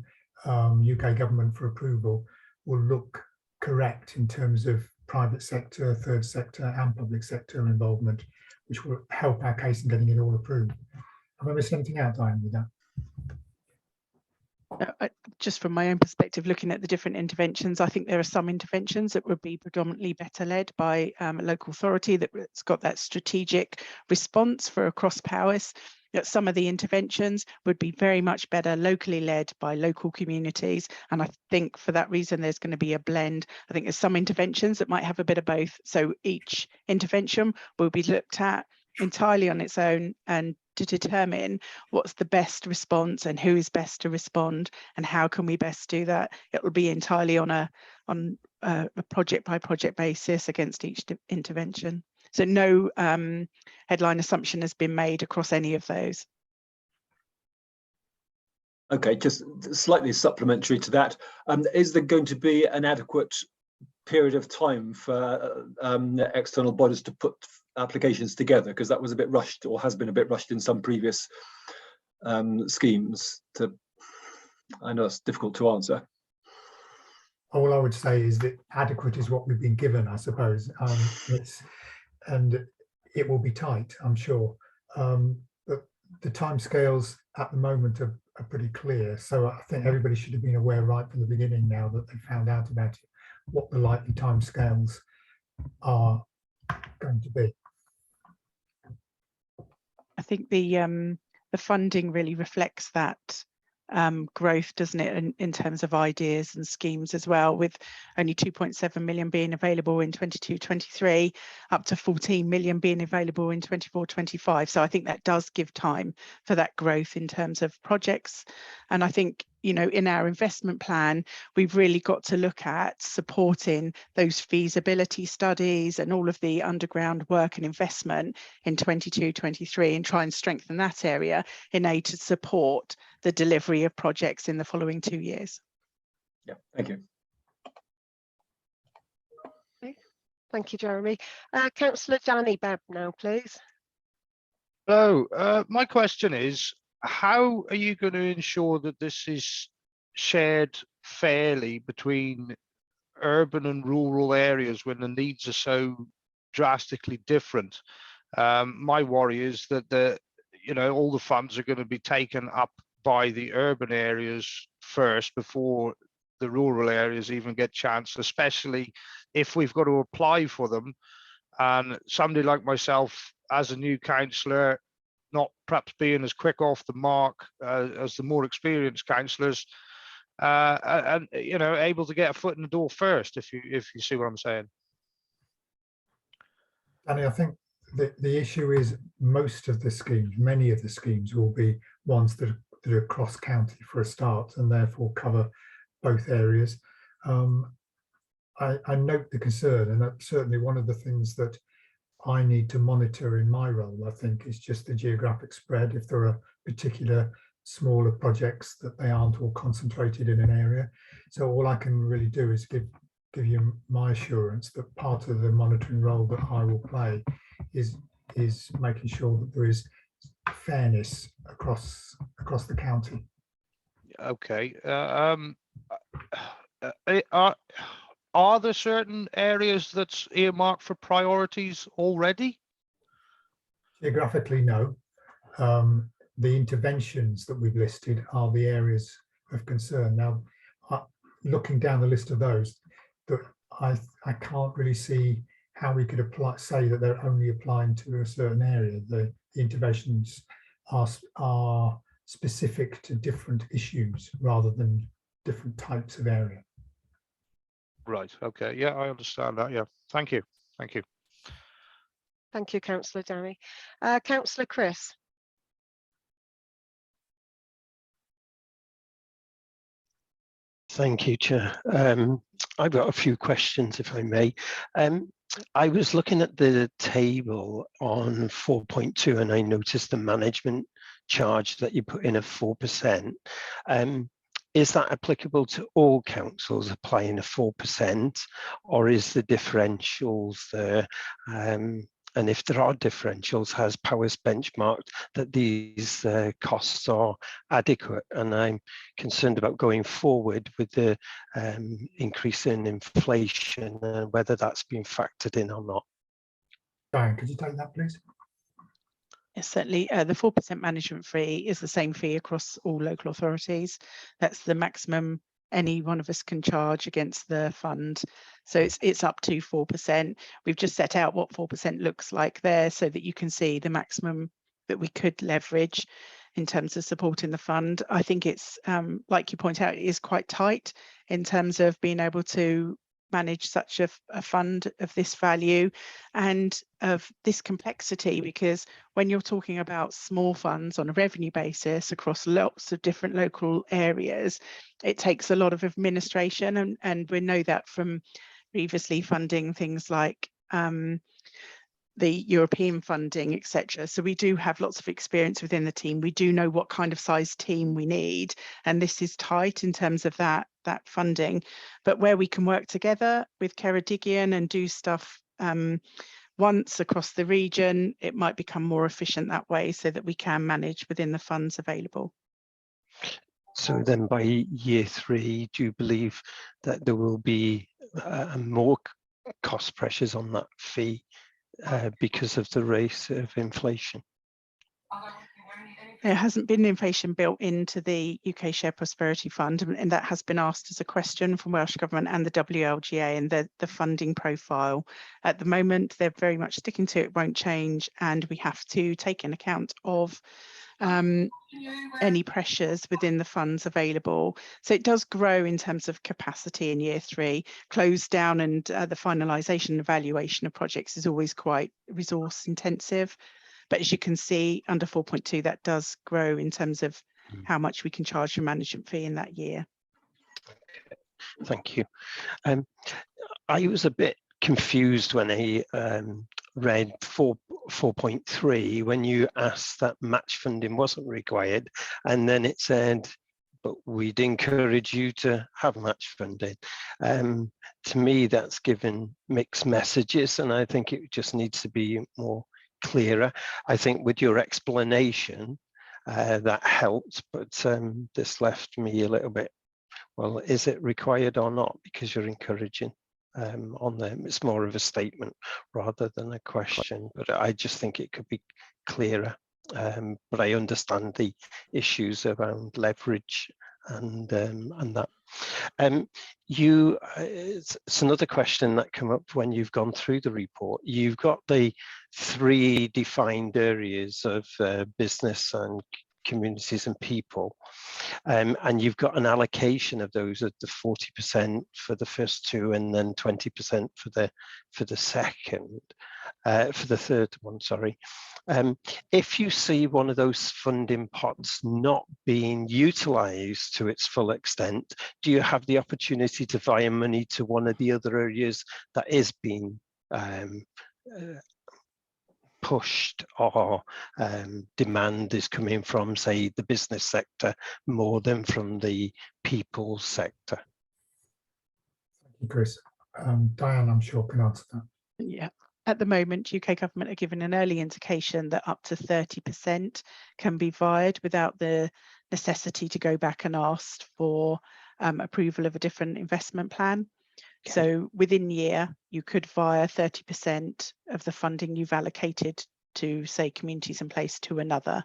Speaker 3: UK government for approval will look correct in terms of private sector, third sector and public sector involvement, which will help our case in getting it all approved. Have I missed anything out, Diane, with that?
Speaker 4: Just from my own perspective, looking at the different interventions, I think there are some interventions that would be predominantly better led by a local authority that's got that strategic response for across powers. That some of the interventions would be very much better locally led by local communities. And I think for that reason, there's going to be a blend. I think there's some interventions that might have a bit of both. So each intervention will be looked at entirely on its own and to determine what's the best response and who is best to respond and how can we best do that. It will be entirely on a project by project basis against each intervention. So no headline assumption has been made across any of those.
Speaker 9: Okay, just slightly supplementary to that. Is there going to be an adequate period of time for external bodies to put applications together, because that was a bit rushed, or has been a bit rushed in some previous schemes? I know it's difficult to answer.
Speaker 3: All I would say is that adequate is what we've been given, I suppose. And it will be tight, I'm sure. But the timescales at the moment are pretty clear. So I think everybody should have been aware right from the beginning, now that they found out about it, what the likely timescales are going to be.
Speaker 4: I think the funding really reflects that growth, doesn't it, in terms of ideas and schemes as well, with only 2.7 million being available in 22-23, up to 14 million being available in 24-25. So I think that does give time for that growth in terms of projects. And I think, you know, in our investment plan, we've really got to look at supporting those feasibility studies and all of the underground work and investment in 22-23 and try and strengthen that area in aid to support the delivery of projects in the following 2 years.
Speaker 9: Yeah, thank you.
Speaker 2: Okay. Thank you, Jeremy. Councillor Danny Bebb now, please.
Speaker 10: Hello, my question is, how are you going to ensure that this is shared fairly between urban and rural areas when the needs are so drastically different? My worry is that all the funds are going to be taken up by the urban areas first before the rural areas even get chance, especially if we've got to apply for them. And somebody like myself, as a new councillor, not perhaps being as quick off the mark as the more experienced councillors, and able to get a foot in the door first, if you see what I'm saying.
Speaker 3: Danny, I think the issue is many of the schemes will be ones that are cross-county for a start, and therefore cover both areas. I note the concern, and that's certainly one of the things that I need to monitor in my role, I think, is just the geographic spread. If there are particular smaller projects, that they aren't all concentrated in an area. So all I can really do is give you my assurance that part of the monitoring role that I will play is making sure that there is fairness across the county.
Speaker 10: Okay. Are there certain areas that's earmarked for priorities already?
Speaker 3: Geographically, no. The interventions that we've listed are the areas of concern. Now, looking down the list of those, that I can't really see how we could say that they're only applying to a certain area. The interventions are specific to different issues rather than different types of area.
Speaker 10: Right. Okay. Yeah, I understand that. Yeah. Thank you. Thank you.
Speaker 2: Thank you, Councillor Danny. Councillor Chris.
Speaker 11: Thank you, Chair. I've got a few questions, if I may. I was looking at the table on 4.2 and I noticed the management charge that you put in of 4%. Is that applicable to all councils applying a 4%, or is the differentials there? And if there are differentials, has Powers benchmarked that these costs are adequate? And I'm concerned about going forward with the increase in inflation and whether that's been factored in or not.
Speaker 3: Diane, could you take that, please?
Speaker 4: Yes, certainly. The 4% management fee is the same fee across all local authorities. That's the maximum any one of us can charge against the fund. So it's up to 4%. We've just set out what 4% looks like there so that you can see the maximum that we could leverage in terms of supporting the fund. I think it's, like you point out, it is quite tight in terms of being able to manage such a fund of this value and of this complexity, because when you're talking about small funds on a revenue basis across lots of different local areas, it takes a lot of administration, and we know that from previously funding things like the European funding, etc. So we do have lots of experience within the team. We do know what kind of size team we need, and this is tight in terms of that funding. But where we can work together with Ceredigion and do stuff once across the region, it might become more efficient that way so that we can manage within the funds available.
Speaker 11: So then by year 3, do you believe that there will be more cost pressures on that fee because of the rate of inflation?
Speaker 4: There hasn't been inflation built into the UK Share Prosperity Fund, and that has been asked as a question from Welsh Government and the WLGA, and the funding profile. At the moment, they're very much sticking to it, won't change, and we have to take in account of any pressures within the funds available. So it does grow in terms of capacity in year 3. Close down and the finalisation and evaluation of projects is always quite resource intensive. But as you can see, under 4.2, that does grow in terms of how much we can charge for management fee in that year.
Speaker 11: Okay. Thank you. I was a bit confused when I read 4.3 when you asked that match funding wasn't required, and then it said, but we'd encourage you to have match funding. To me, that's given mixed messages, and I think it just needs to be more clearer. I think with your explanation that helped, but this left me a little bit, well, is it required or not? Because you're encouraging on them. It's more of a statement rather than a question, but I just think it could be clearer. But I understand the issues around leverage and that. It's another question that came up when you've gone through the report. You've got the 3 defined areas of business and communities and people, and you've got an allocation of those at the 40% for the first 2 and then 20% for the second, for the third one, sorry. If you see one of those funding pots not being utilised to its full extent, do you have the opportunity to via money to one of the other areas that is being pushed, or demand is coming from, say, the business sector more than from the people sector?
Speaker 3: Thank you, Chris. Diane, I'm sure, can answer that.
Speaker 4: Yeah. At the moment, UK government are given an early indication that up to 30% can be vied without the necessity to go back and ask for approval of a different investment plan.
Speaker 11: Okay.
Speaker 4: So within year, you could via 30% of the funding you've allocated to, say, communities in place to another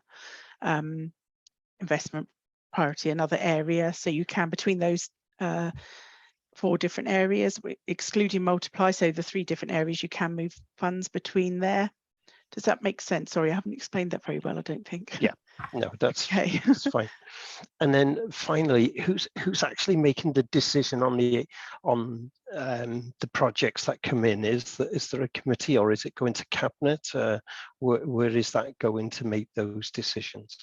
Speaker 4: investment priority, another area. So you can, between those 4 different areas, excluding multiply, so the 3 different areas, you can move funds between there. Does that make sense? Sorry, I haven't explained that very well, I don't think.
Speaker 11: Yeah, no, that's,
Speaker 4: okay.
Speaker 11: that's fine. And then finally, who's actually making the decision on the projects that come in? Is there a committee, or is it going to cabinet? Where is that going to make those decisions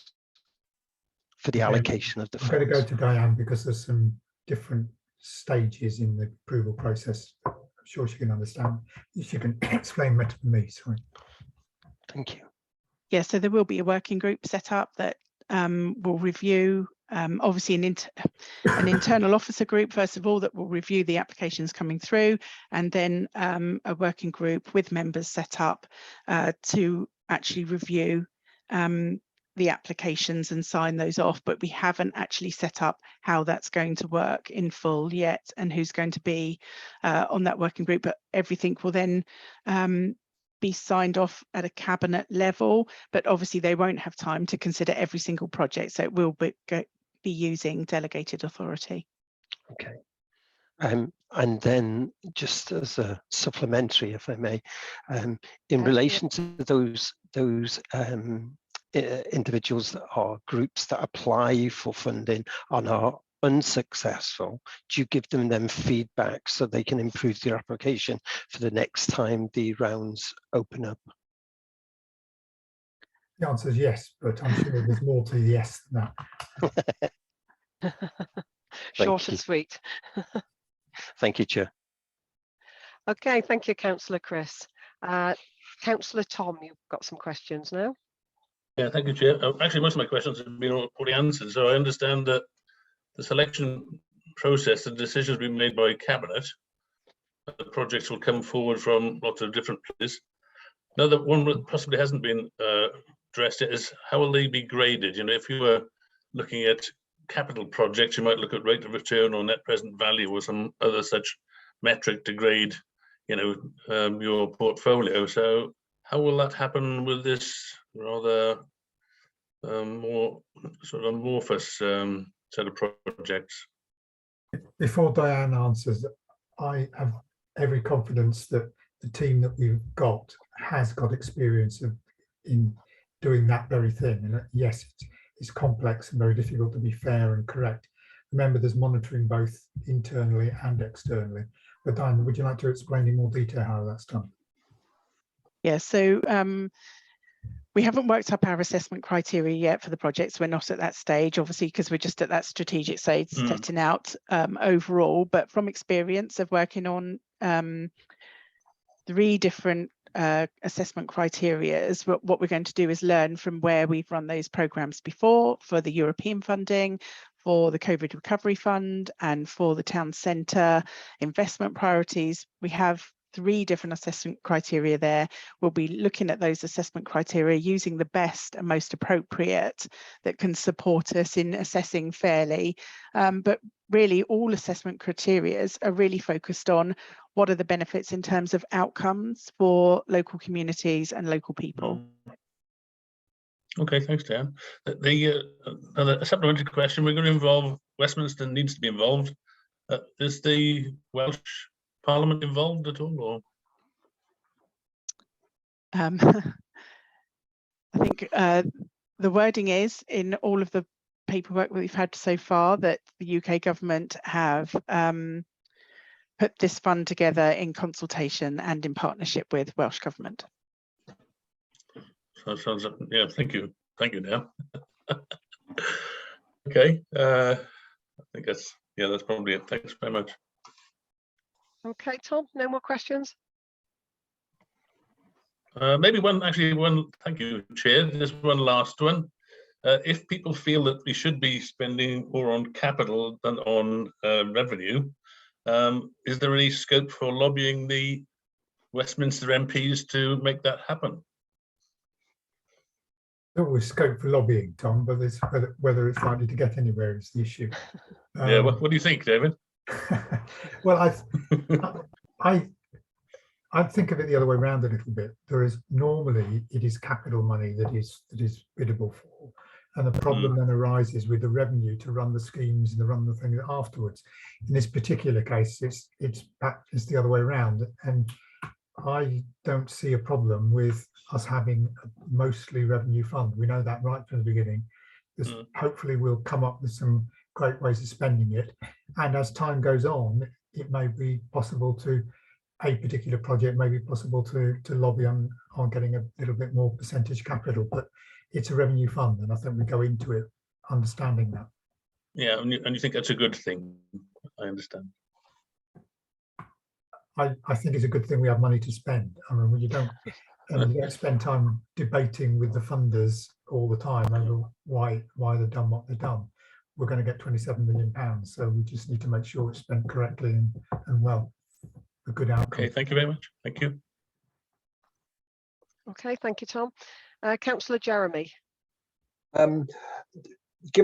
Speaker 11: for the allocation of the funds?
Speaker 3: I'm going to go to Diane because there's some different stages in the approval process. I'm sure she can understand. She can explain better than me. Sorry.
Speaker 11: Thank you.
Speaker 4: Yeah, so there will be a working group set up that will review, obviously an internal officer group, first of all, that will review the applications coming through, and then a working group with members set up to actually review the applications and sign those off. But we haven't actually set up how that's going to work in full yet and who's going to be on that working group. But everything will then be signed off at a cabinet level, but obviously they won't have time to consider every single project, so it will be using delegated authority.
Speaker 11: Okay. And then just as a supplementary, if I may, in relation to those individuals that are groups that apply for funding and are unsuccessful, do you give them feedback so they can improve their application for the next time the rounds open up?
Speaker 3: The answer is yes, but I'm sure there's more to yes than
Speaker 2: that. Short and sweet.
Speaker 11: Thank you, Chair.
Speaker 2: Okay, thank you, Councillor Chris. Councillor Tom, you've got some questions now.
Speaker 12: Yeah, thank you, Chair. Actually, most of my questions have been already answered, so I understand that the selection process, the decisions will be made by Cabinet. The projects will come forward from lots of different places. Another one that possibly hasn't been addressed yet is how will they be graded? You know, if you were looking at capital projects, you might look at rate of return or net present value or some other such metric to grade, you know, your portfolio. So how will that happen with this rather more sort of amorphous set of projects?
Speaker 3: Before Diane answers, I have every confidence that the team that we've got has got experience in doing that very thing. And yes, it's complex and very difficult to be fair and correct. Remember, there's monitoring both internally and externally. But Diane, would you like to explain in more detail how that's done?
Speaker 4: Yeah, so we haven't worked up our assessment criteria yet for the projects. We're not at that stage, obviously, because we're just at that strategic stage, setting out overall. But from experience of working on 3 different assessment criteria, what we're going to do is learn from where we've run those programs before for the European funding, for the COVID Recovery Fund, and for the town centre investment priorities. We have 3 different assessment criteria there. We'll be looking at those assessment criteria using the best and most appropriate that can support us in assessing fairly. But really, all assessment criteria are really focused on what are the benefits in terms of outcomes for local communities and local people.
Speaker 12: Okay, thanks, Dan. A supplementary question, we're going to involve Westminster, needs to be involved. Is the Welsh Parliament involved at all? Or?
Speaker 4: I think the wording is in all of the paperwork that we've had so far that the UK government have put this fund together in consultation and in partnership with Welsh Government.
Speaker 12: So sounds, yeah, thank you, Dan. Okay, I think that's probably it. Thanks very much.
Speaker 2: Okay, Tom, no more questions?
Speaker 12: Maybe one, thank you, Chair. There's one last one. If people feel that we should be spending more on capital than on revenue, is there any scope for lobbying the Westminster MPs to make that happen?
Speaker 3: There's always scope for lobbying, Tom, but it's whether it's likely to get anywhere is the issue.
Speaker 12: Yeah, what do you think, David?
Speaker 3: Well, I think of it the other way around a little bit. There is normally it is capital money that is biddable for, and the problem then arises with the revenue to run the schemes and to run the thing afterwards. In this particular case, it's the other way around, and I don't see a problem with us having a mostly revenue fund. We know that right from the beginning. Hopefully we'll come up with some great ways of spending it, and as time goes on, it may be possible to a particular project may be possible to lobby on getting a little bit more percentage capital, but it's a revenue fund, and I think we go into it understanding that.
Speaker 12: Yeah, and you think that's a good thing? I understand.
Speaker 3: I think it's a good thing we have money to spend. I mean, when you don't spend time debating with the funders all the time over why they've done what they've done, we're going to get £27 million. So we just need to make sure it's spent correctly and well. A good outcome.
Speaker 12: Okay, thank you very much. Thank you.
Speaker 2: Okay, thank you, Tom. Councillor Jeremy.
Speaker 9: Given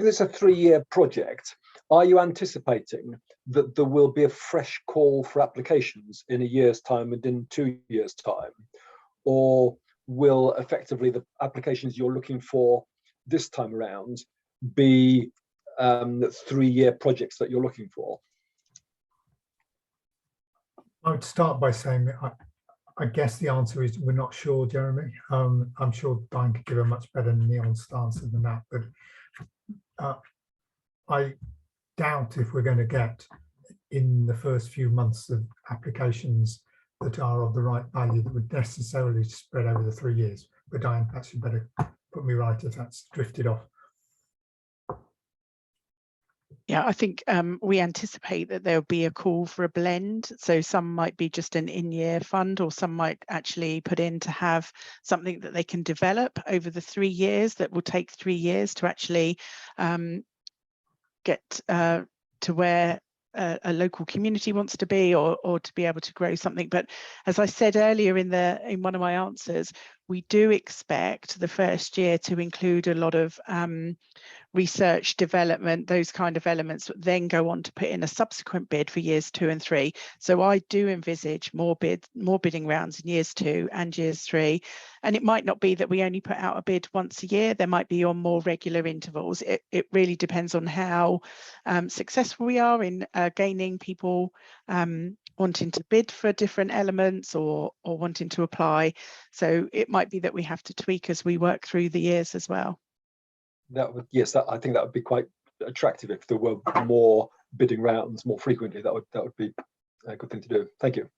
Speaker 9: it's a 3-year project, are you anticipating that there will be a fresh call for applications in a year's time and in 2 years' time? Or will effectively the applications you're looking for this time around be 3-year projects that you're looking for?
Speaker 3: I would start by saying I guess the answer is we're not sure, Jeremy. I'm sure Diane could give a much better nuanced answer than that, but I doubt if we're going to get in the first few months of applications that are of the right value that would necessarily spread over the 3 years. But Diane, perhaps you better put me right if that's drifted off.
Speaker 4: Yeah, I think we anticipate that there'll be a call for a blend. So some might be just an in-year fund, or some might actually put in to have something that they can develop over the 3 years that will take 3 years to actually get to where a local community wants to be, or to be able to grow something. But as I said earlier in one of my answers, we do expect the first year to include a lot of research, development, those kind of elements, then go on to put in a subsequent bid for years 2 and 3. So I do envisage more bidding rounds in years 2 and years 3. And it might not be that we only put out a bid once a year. There might be on more regular intervals. It really depends on how successful we are in gaining people wanting to bid for different elements or wanting to apply. So it might be that we have to tweak as we work through the years as well.
Speaker 9: I think that would be quite attractive if there were more bidding rounds more frequently. That would be a good thing to do. Thank you.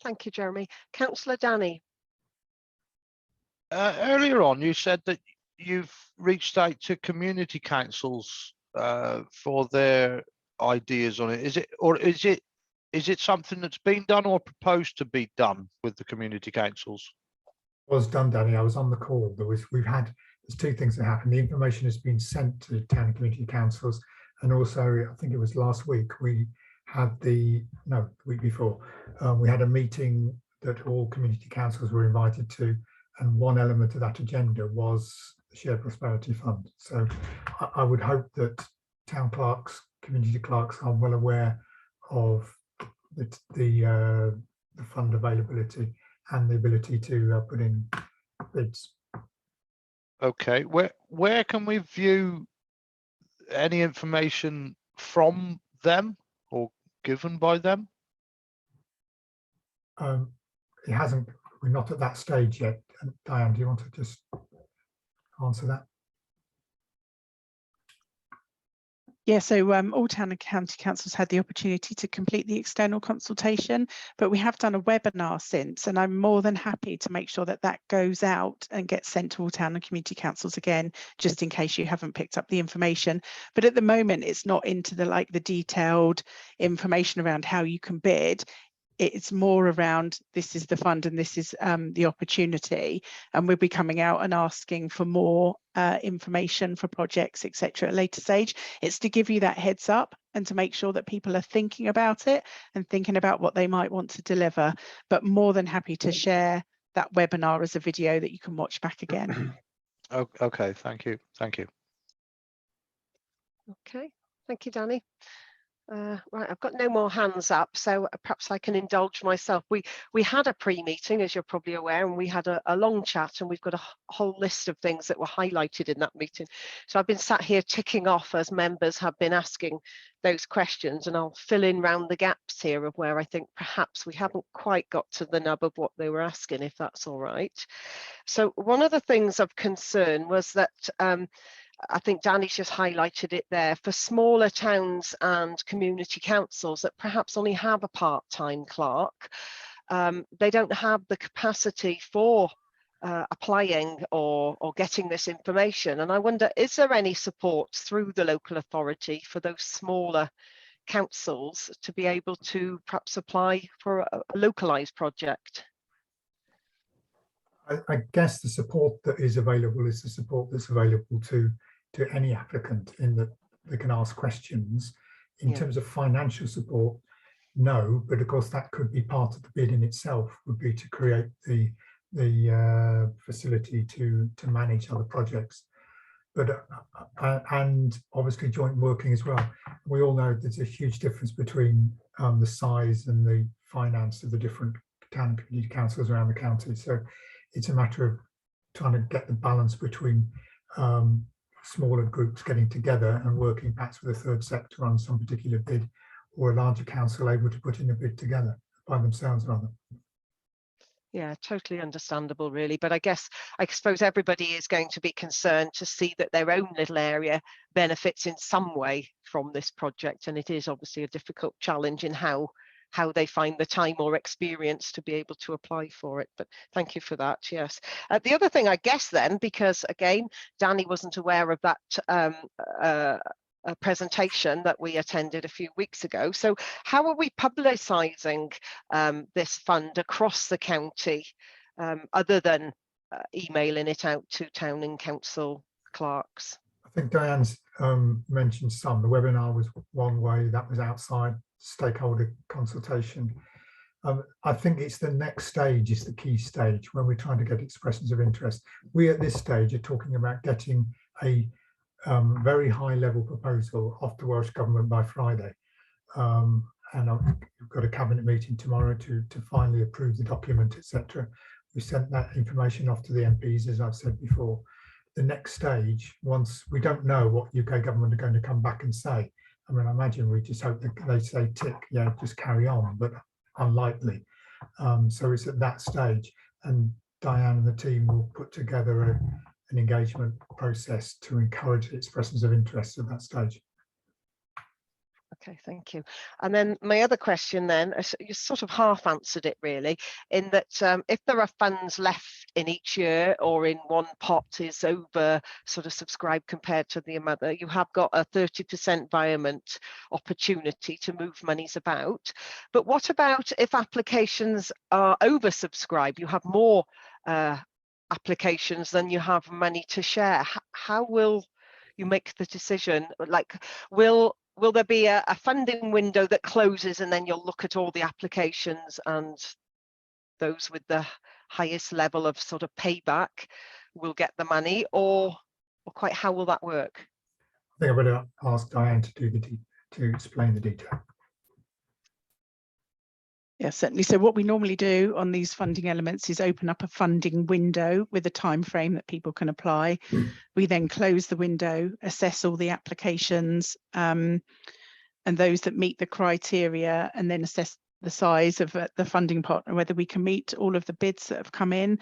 Speaker 2: Thank you, Jeremy. Councillor Danny.
Speaker 10: Earlier on, you said that you've reached out to community councils for their ideas on it. Is it something that's been done or proposed to be done with the community councils?
Speaker 3: Was done, Danny. I was on the call. There's 2 things that happened. The information has been sent to town and community councils, and also I think it was last week we had the week before we had a meeting that all community councils were invited to, and one element of that agenda was the Shared Prosperity Fund. So I would hope that town clerks, community clerks are well aware of the fund availability and the ability to put in bids.
Speaker 10: Okay, where can we view any information from them or given by them?
Speaker 3: It hasn't. We're not at that stage yet. Diane, do you want to just answer that?
Speaker 4: Yeah, so all town and county councils had the opportunity to complete the external consultation, but we have done a webinar since, and I'm more than happy to make sure that that goes out and gets sent to all town and community councils again, just in case you haven't picked up the information. But at the moment, it's not into the detailed information around how you can bid. it's more around this is the fund and this is the opportunity, and we'll be coming out and asking for more information for projects, etc. at a later stage. It's to give you that heads up and to make sure that people are thinking about it and thinking about what they might want to deliver, but more than happy to share that webinar as a video that you can watch back again.
Speaker 10: Okay, thank you.
Speaker 2: Okay, thank you, Danny. Right, I've got no more hands up, so perhaps I can indulge myself. We had a pre-meeting, as you're probably aware, and we had a long chat, and we've got a whole list of things that were highlighted in that meeting. So I've been sat here ticking off as members have been asking those questions, and I'll fill in round the gaps here of where I think perhaps we haven't quite got to the nub of what they were asking, if that's all right. So one of the things of concern was that I think Danny's just highlighted it there, for smaller towns and community councils that perhaps only have a part-time clerk, they don't have the capacity for applying or getting this information. And I wonder, is there any support through the local authority for those smaller councils to be able to perhaps apply for a localised project?
Speaker 3: I guess the support that is available is the support that's available to any applicant, in that they can ask questions. In terms of financial support, no, but of course that could be part of the bid in itself, would be to create the facility to manage other projects. But and obviously joint working as well. We all know there's a huge difference between the size and the finance of the different town and community councils around the county. So it's a matter of trying to get the balance between smaller groups getting together and working perhaps with a third sector on some particular bid, or a larger council able to put in a bid together by themselves rather.
Speaker 2: Yeah, totally understandable, really. But I suppose everybody is going to be concerned to see that their own little area benefits in some way from this project. And it is obviously a difficult challenge in how they find the time or experience to be able to apply for it. But thank you for that. Yes. The other thing, I guess then, because again, Danny wasn't aware of that a presentation that we attended a few weeks ago. So how are we publicising this fund across the county, other than emailing it out to town and council clerks?
Speaker 3: I think Diane's mentioned some. The webinar was one way, that was outside stakeholder consultation. I think it's the next stage is the key stage when we're trying to get expressions of interest. We at this stage are talking about getting a very high level proposal off the Welsh Government by Friday. And we've got a cabinet meeting tomorrow to finally approve the document, etc. We sent that information off to the MPs, as I've said before. The next stage, once we don't know what UK government are going to come back and say, I mean, I imagine we just hope that they say tick, yeah, just carry on, but unlikely. So it's at that stage, and Diane and the team will put together an engagement process to encourage expressions of interest at that stage.
Speaker 2: Okay, thank you. And then my other question then, you sort of half answered it really, in that if there are funds left in each year or in one pot is over sort of subscribed compared to the other, you have got a 30% environment opportunity to move monies about. But what about if applications are oversubscribed, you have more applications than you have money to share? How will you make the decision? Like, will there be a funding window that closes and then you'll look at all the applications and those with the highest level of sort of payback will get the money, or quite how will that work?
Speaker 3: I think I better ask Diane to explain the detail.
Speaker 4: Yeah, certainly. So what we normally do on these funding elements is open up a funding window with a time frame that people can apply. We then close the window, assess all the applications and those that meet the criteria, and then assess the size of the funding partner, whether we can meet all of the bids that have come in.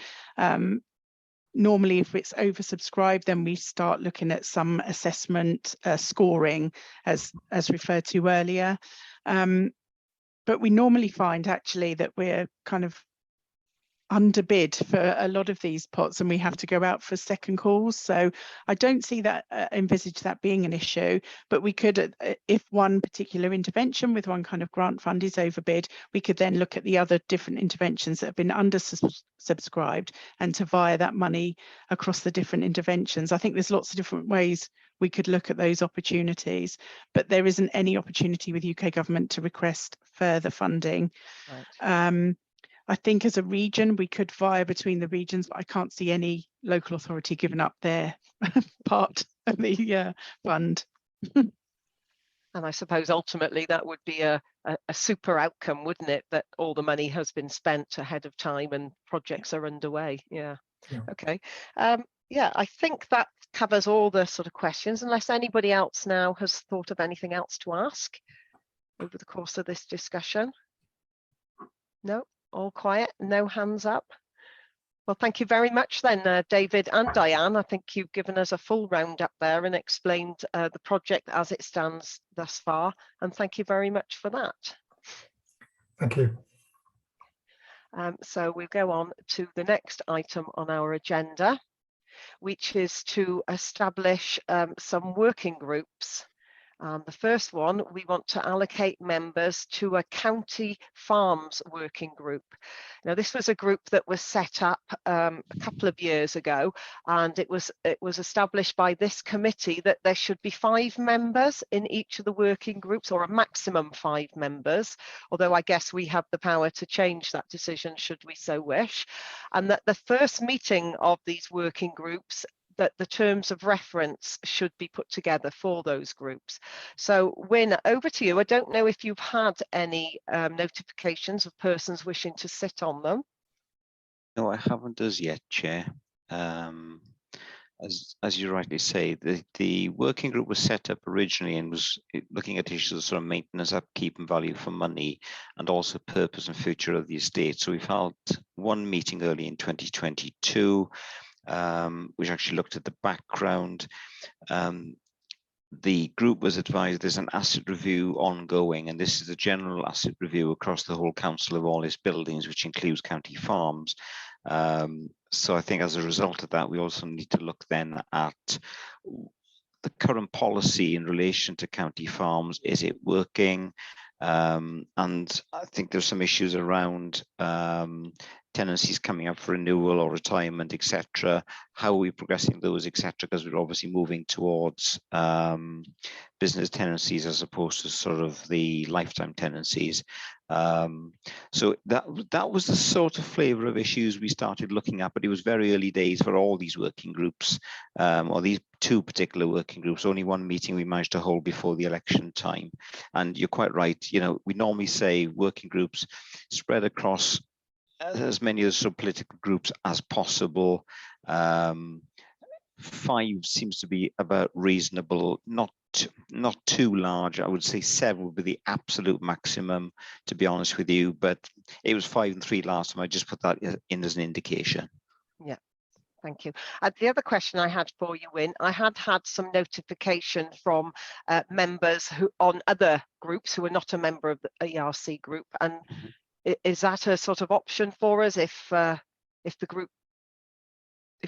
Speaker 4: Normally, if it's oversubscribed, then we start looking at some assessment scoring, as referred to earlier. But we normally find actually that we're kind of underbid for a lot of these pots, and we have to go out for second calls. So I don't see that envisage that being an issue, but we could, if one particular intervention with one kind of grant fund is overbid, we could then look at the other different interventions that have been under subscribed and to via that money across the different interventions. I think there's lots of different ways we could look at those opportunities, but there isn't any opportunity with UK government to request further funding. Right. I think as a region, we could via between the regions, but I can't see any local authority giving up their part of the fund.
Speaker 2: And I suppose ultimately that would be a super outcome, wouldn't it? That all the money has been spent ahead of time and projects are underway. Yeah. Okay. Yeah, I think that covers all the sort of questions, unless anybody else now has thought of anything else to ask over the course of this discussion. No? All quiet, no hands up. Well, thank you very much then, David and Diane. I think you've given us a full roundup there and explained the project as it stands thus far. And thank you very much for that.
Speaker 3: Thank you.
Speaker 2: So we'll go on to the next item on our agenda, which is to establish some working groups. The first one, we want to allocate members to a county farms working group. Now, this was a group that was set up a couple of years ago, and it was established by this committee that there should be 5 members in each of the working groups, or a maximum 5 members, although I guess we have the power to change that decision should we so wish, and that the first meeting of these working groups, that the terms of reference should be put together for those groups. So Wyn, over to you. I don't know if you've had any notifications of persons wishing to sit on them.
Speaker 1: No, I haven't as yet, Chair. As you rightly say, the working group was set up originally and was looking at issues of sort of maintenance, upkeep and value for money, and also purpose and future of the estate. So we've held one meeting early in 2022, which actually looked at the background. The group was advised there's an asset review ongoing, and this is a general asset review across the whole council of all its buildings, which includes county farms. So I think as a result of that, we also need to look then at the current policy in relation to county farms. Is it working? And I think there's some issues around tenancies coming up for renewal or retirement, etc. How are we progressing those, etc.? Because we're obviously moving towards business tenancies as opposed to sort of the lifetime tenancies. So that was the sort of flavour of issues we started looking at, but it was very early days for all these working groups, or these 2 particular working groups. Only one meeting we managed to hold before the election time. And you're quite right, you know, we normally say working groups spread across as many of the sub-political groups as possible. 5 seems to be about reasonable, not too large. I would say 7 would be the absolute maximum, to be honest with you, but it was 5 and 3 last time. I just put that in as an indication.
Speaker 2: Yeah. Thank you. The other question I had for you, Wyn, I had some notification from members who on other groups who are not a member of the ERC group, and is that a sort of option for us if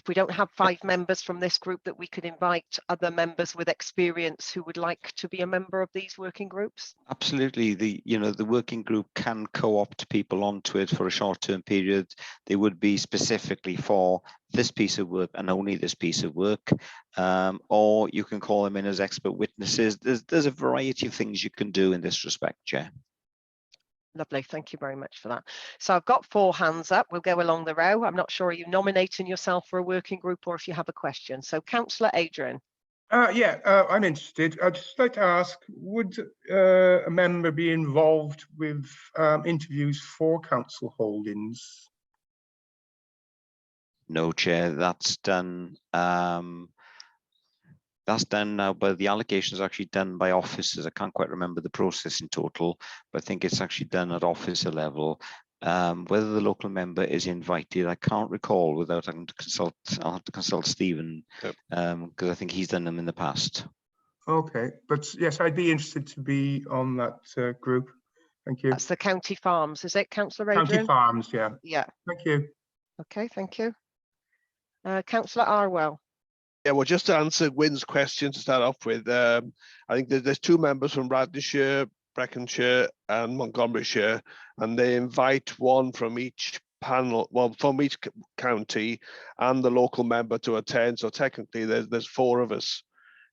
Speaker 2: we don't have 5 members from this group, that we could invite other members with experience who would like to be a member of these working groups?
Speaker 1: Absolutely. The working group can co-opt people onto it for a short-term period. They would be specifically for this piece of work and only this piece of work, or you can call them in as expert witnesses. There's a variety of things you can do in this respect, Chair.
Speaker 2: Lovely, thank you very much for that. So I've got 4 hands up. We'll go along the row. I'm not sure, are you nominating yourself for a working group or if you have a question? So Councillor Adrian.
Speaker 5: I'm interested. I'd just like to ask, would a member be involved with interviews for council holdings?
Speaker 1: No, Chair, that's done. That's done now, but the allocation is actually done by officers. I can't quite remember the process in total, but I think it's actually done at officer level. Whether the local member is invited, I can't recall without having to consult. I'll have to consult Stephen, because I think he's done them in the past.
Speaker 5: Okay, but yes, I'd be interested to be on that group. Thank you.
Speaker 2: That's the county farms, is it, Councillor Adrian?
Speaker 5: County farms, yeah.
Speaker 2: Yeah.
Speaker 5: Thank you.
Speaker 2: Okay, thank you. Councillor Arwell.
Speaker 7: Yeah, well, just to answer Wynne's question to start off with, I think there's 2 members from Radnorshire, Breconshire and Montgomeryshire, and they invite one from each panel, well, from each county and the local member to attend. So technically there's 4 of us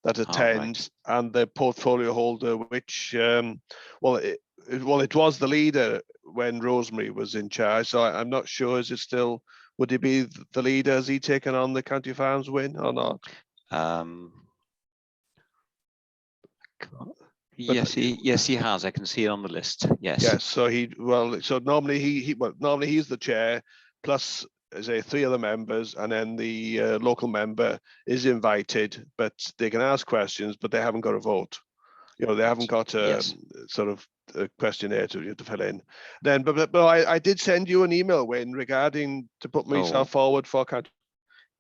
Speaker 7: that attend, and the portfolio holder, which, well, it was the leader when Rosemary was in charge. So I'm not sure, is it still, would he be the leader? Has he taken on the County Farms win or not?
Speaker 1: Yes, he has. I can see it on the list. Yes.
Speaker 7: Yes. So normally he's the chair, plus say 3 other members, and then the local member is invited, but they can ask questions, but they haven't got a vote. You know, they haven't got a sort of a questionnaire to fill in. Then, but I did send you an email, Wynne, regarding to put myself forward for county.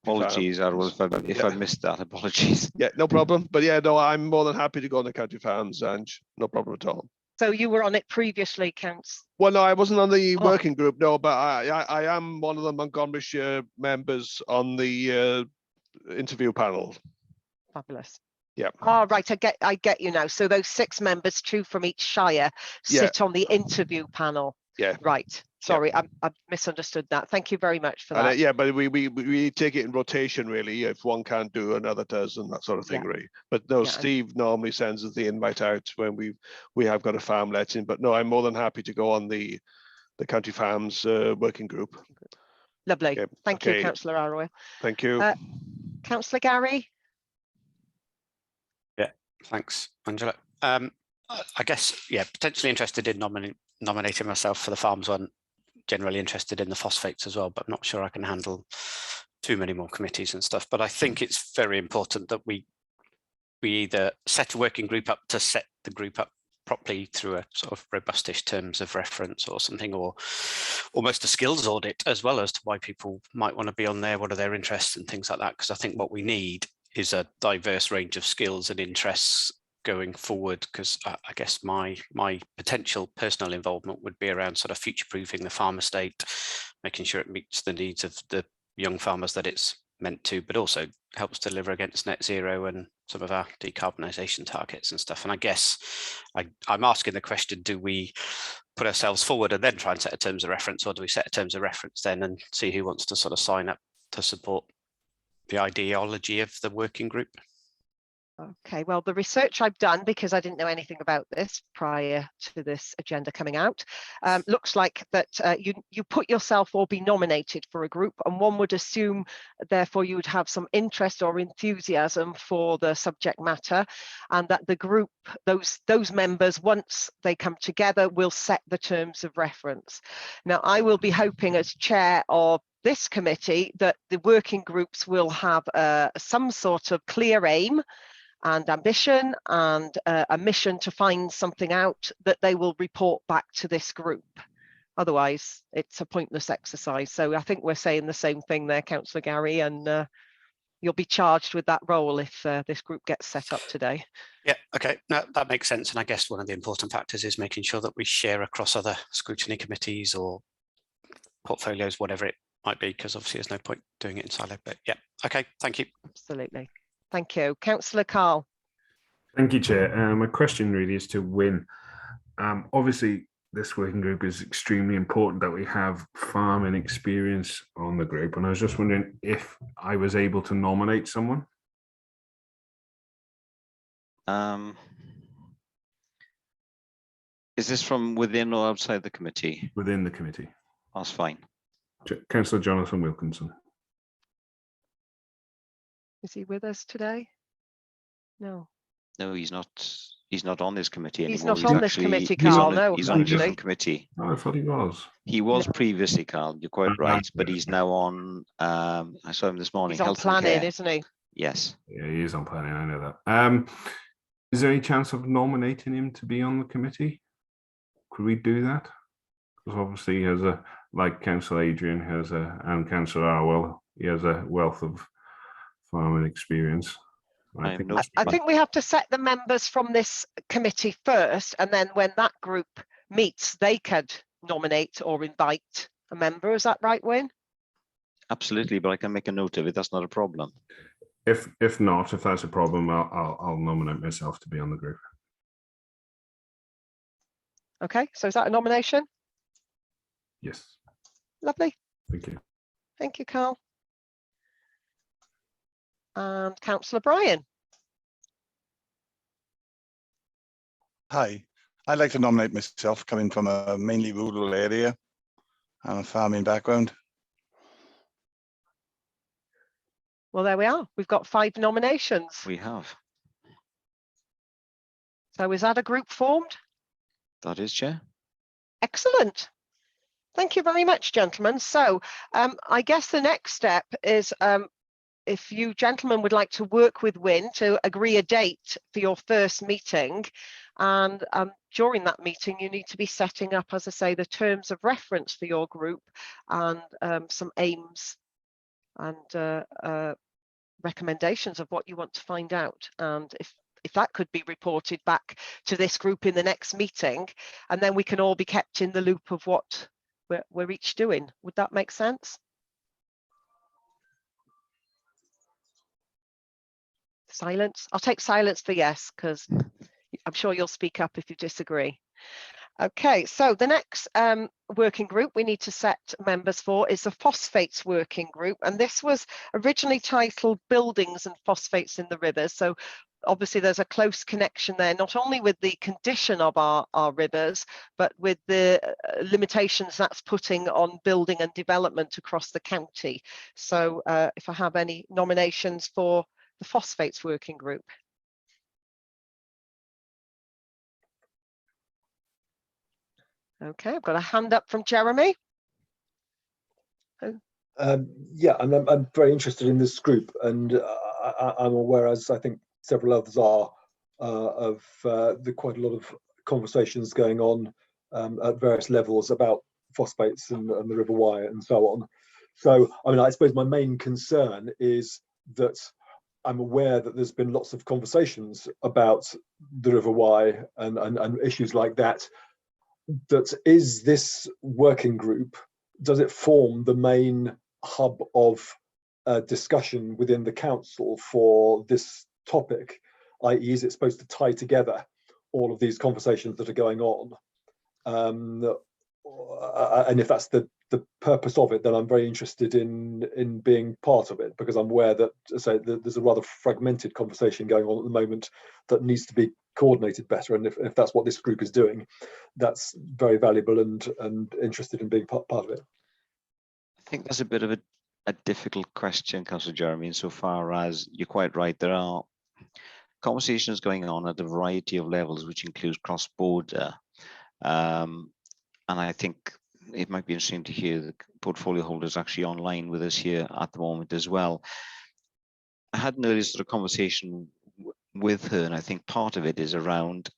Speaker 1: Apologies, if I missed that. Apologies.
Speaker 7: Yeah, no problem. But yeah, no, I'm more than happy to go on the county farms, and no problem at all.
Speaker 2: So you were on it previously, Counts?
Speaker 7: Well, no, I wasn't on the working group, no, but I am one of the Montgomeryshire members on the interview panel.
Speaker 2: Fabulous.
Speaker 7: Yeah.
Speaker 2: Oh, right. I get you now. So those 6 members, 2 from each shire, sit on the interview panel.
Speaker 7: Yeah.
Speaker 2: Right. Sorry, I misunderstood that. Thank you very much for that.
Speaker 7: Yeah, but we take it in rotation, really. If one can't do, another does, and that sort of thing, really. But no, Steve normally sends us the invite out when we have got a farm letting. But no, I'm more than happy to go on the County Farms working group.
Speaker 2: Lovely. Okay. Thank you, Councillor Arroyo.
Speaker 7: Thank you.
Speaker 2: Councillor Gary.
Speaker 8: Yeah, thanks, Angela. I guess, yeah, potentially interested in nominating myself for the farms one. Generally interested in the phosphates as well, but I'm not sure I can handle too many more committees and stuff. But I think it's very important that we either set a working group up to set the group up properly through a sort of robustish terms of reference or something, or almost a skills audit as well as to why people might want to be on there, what are their interests and things like that. Because I think what we need is a diverse range of skills and interests going forward, because I guess my potential personal involvement would be around sort of future-proofing the farm estate, making sure it meets the needs of the young farmers that it's meant to, but also helps deliver against net zero and some of our decarbonisation targets and stuff. And I guess I'm asking the question, do we put ourselves forward and then try and set a terms of reference, or do we set a terms of reference then and see who wants to sort of sign up to support the ideology of the working group?
Speaker 2: Okay, well, the research I've done, because I didn't know anything about this prior to this agenda coming out, looks like that you put yourself or be nominated for a group, and one would assume, therefore, you would have some interest or enthusiasm for the subject matter, and that the group, those members, once they come together, will set the terms of reference. Now, I will be hoping as chair of this committee that the working groups will have some sort of clear aim and ambition and a mission to find something out that they will report back to this group. Otherwise, it's a pointless exercise. So I think we're saying the same thing there, Councillor Gary, and you'll be charged with that role if this group gets set up today.
Speaker 8: Yeah, okay, no, that makes sense. And I guess one of the important factors is making sure that we share across other scrutiny committees or portfolios, whatever it might be, because obviously there's no point doing it in silo. But yeah, okay, thank you.
Speaker 2: Absolutely. Thank you. Councillor Carl.
Speaker 6: Thank you, Chair. My question really is to Wynne. Obviously, this working group is extremely important that we have farming experience on the group. And I was just wondering if I was able to nominate someone.
Speaker 1: Is this from within or outside the committee?
Speaker 6: Within the committee.
Speaker 1: That's fine.
Speaker 6: Councillor Jonathan Wilkinson.
Speaker 2: Is he with us today? No.
Speaker 1: No, he's not. He's not on this committee anymore.
Speaker 2: He's not on this committee, Carl. No,
Speaker 1: he's on a different committee.
Speaker 6: Oh, I thought he was.
Speaker 1: He was previously, Carl. You're quite right, but he's now on. I saw him this morning.
Speaker 2: He's on planning, isn't he?
Speaker 1: Yes.
Speaker 6: Yeah, he is on planning. I know that. Is there any chance of nominating him to be on the committee? Could we do that? Because obviously, he has like Councillor Adrian has and Councillor Arwell, he has a wealth of farming experience.
Speaker 2: I think we have to set the members from this committee first, and then when that group meets, they could nominate or invite a member. Is that right, Wynne?
Speaker 1: Absolutely, but I can make a note of it. That's not a problem.
Speaker 6: If not, if that's a problem, I'll nominate myself to be on the group.
Speaker 2: Okay, so is that a nomination?
Speaker 6: Yes.
Speaker 2: Lovely.
Speaker 6: Thank you.
Speaker 2: Thank you, Carl. And Councillor Bryan.
Speaker 13: Hi, I'd like to nominate myself, coming from a mainly rural area and a farming background.
Speaker 2: Well, there we are. We've got 5 nominations.
Speaker 1: We have.
Speaker 2: So is that a group formed?
Speaker 1: That is, Chair.
Speaker 2: Excellent. Thank you very much, gentlemen. So I guess the next step is if you gentlemen would like to work with Win to agree a date for your first meeting. And during that meeting, you need to be setting up, as I say, the terms of reference for your group and some aims and recommendations of what you want to find out. And if that could be reported back to this group in the next meeting, and then we can all be kept in the loop of what we're each doing. Would that make sense? Silence. I'll take silence for yes, because I'm sure you'll speak up if you disagree. Okay, so the next working group we need to set members for is the phosphates working group, and this was originally titled Buildings and Phosphates in the Rivers. So obviously there's a close connection there, not only with the condition of our rivers, but with the limitations that's putting on building and development across the county. So if I have any nominations for the phosphates working group. Okay, I've got a hand up from Jeremy.
Speaker 9: Yeah, I'm very interested in this group, and I'm aware, as I think several others are, of the quite a lot of conversations going on at various levels about phosphates and the River Wye and so on. So, I mean, I suppose my main concern is that I'm aware that there's been lots of conversations about the River Wye and issues like that. That is this working group, does it form the main hub of discussion within the council for this topic, i.e. is it supposed to tie together all of these conversations that are going on? And if that's the purpose of it, then I'm very interested in being part of it, because I'm aware that, say, there's a rather fragmented conversation going on at the moment that needs to be coordinated better, and if that's what this group is doing, that's very valuable and interested in being part of it.
Speaker 1: I think that's a bit of a difficult question, Councillor Jeremy, insofar as you're quite right. There are conversations going on at a variety of levels, which includes cross-border. And I think it might be interesting to hear the portfolio holders actually online with us here at the moment as well. I had an earlier sort of conversation with her, and I think part of it is around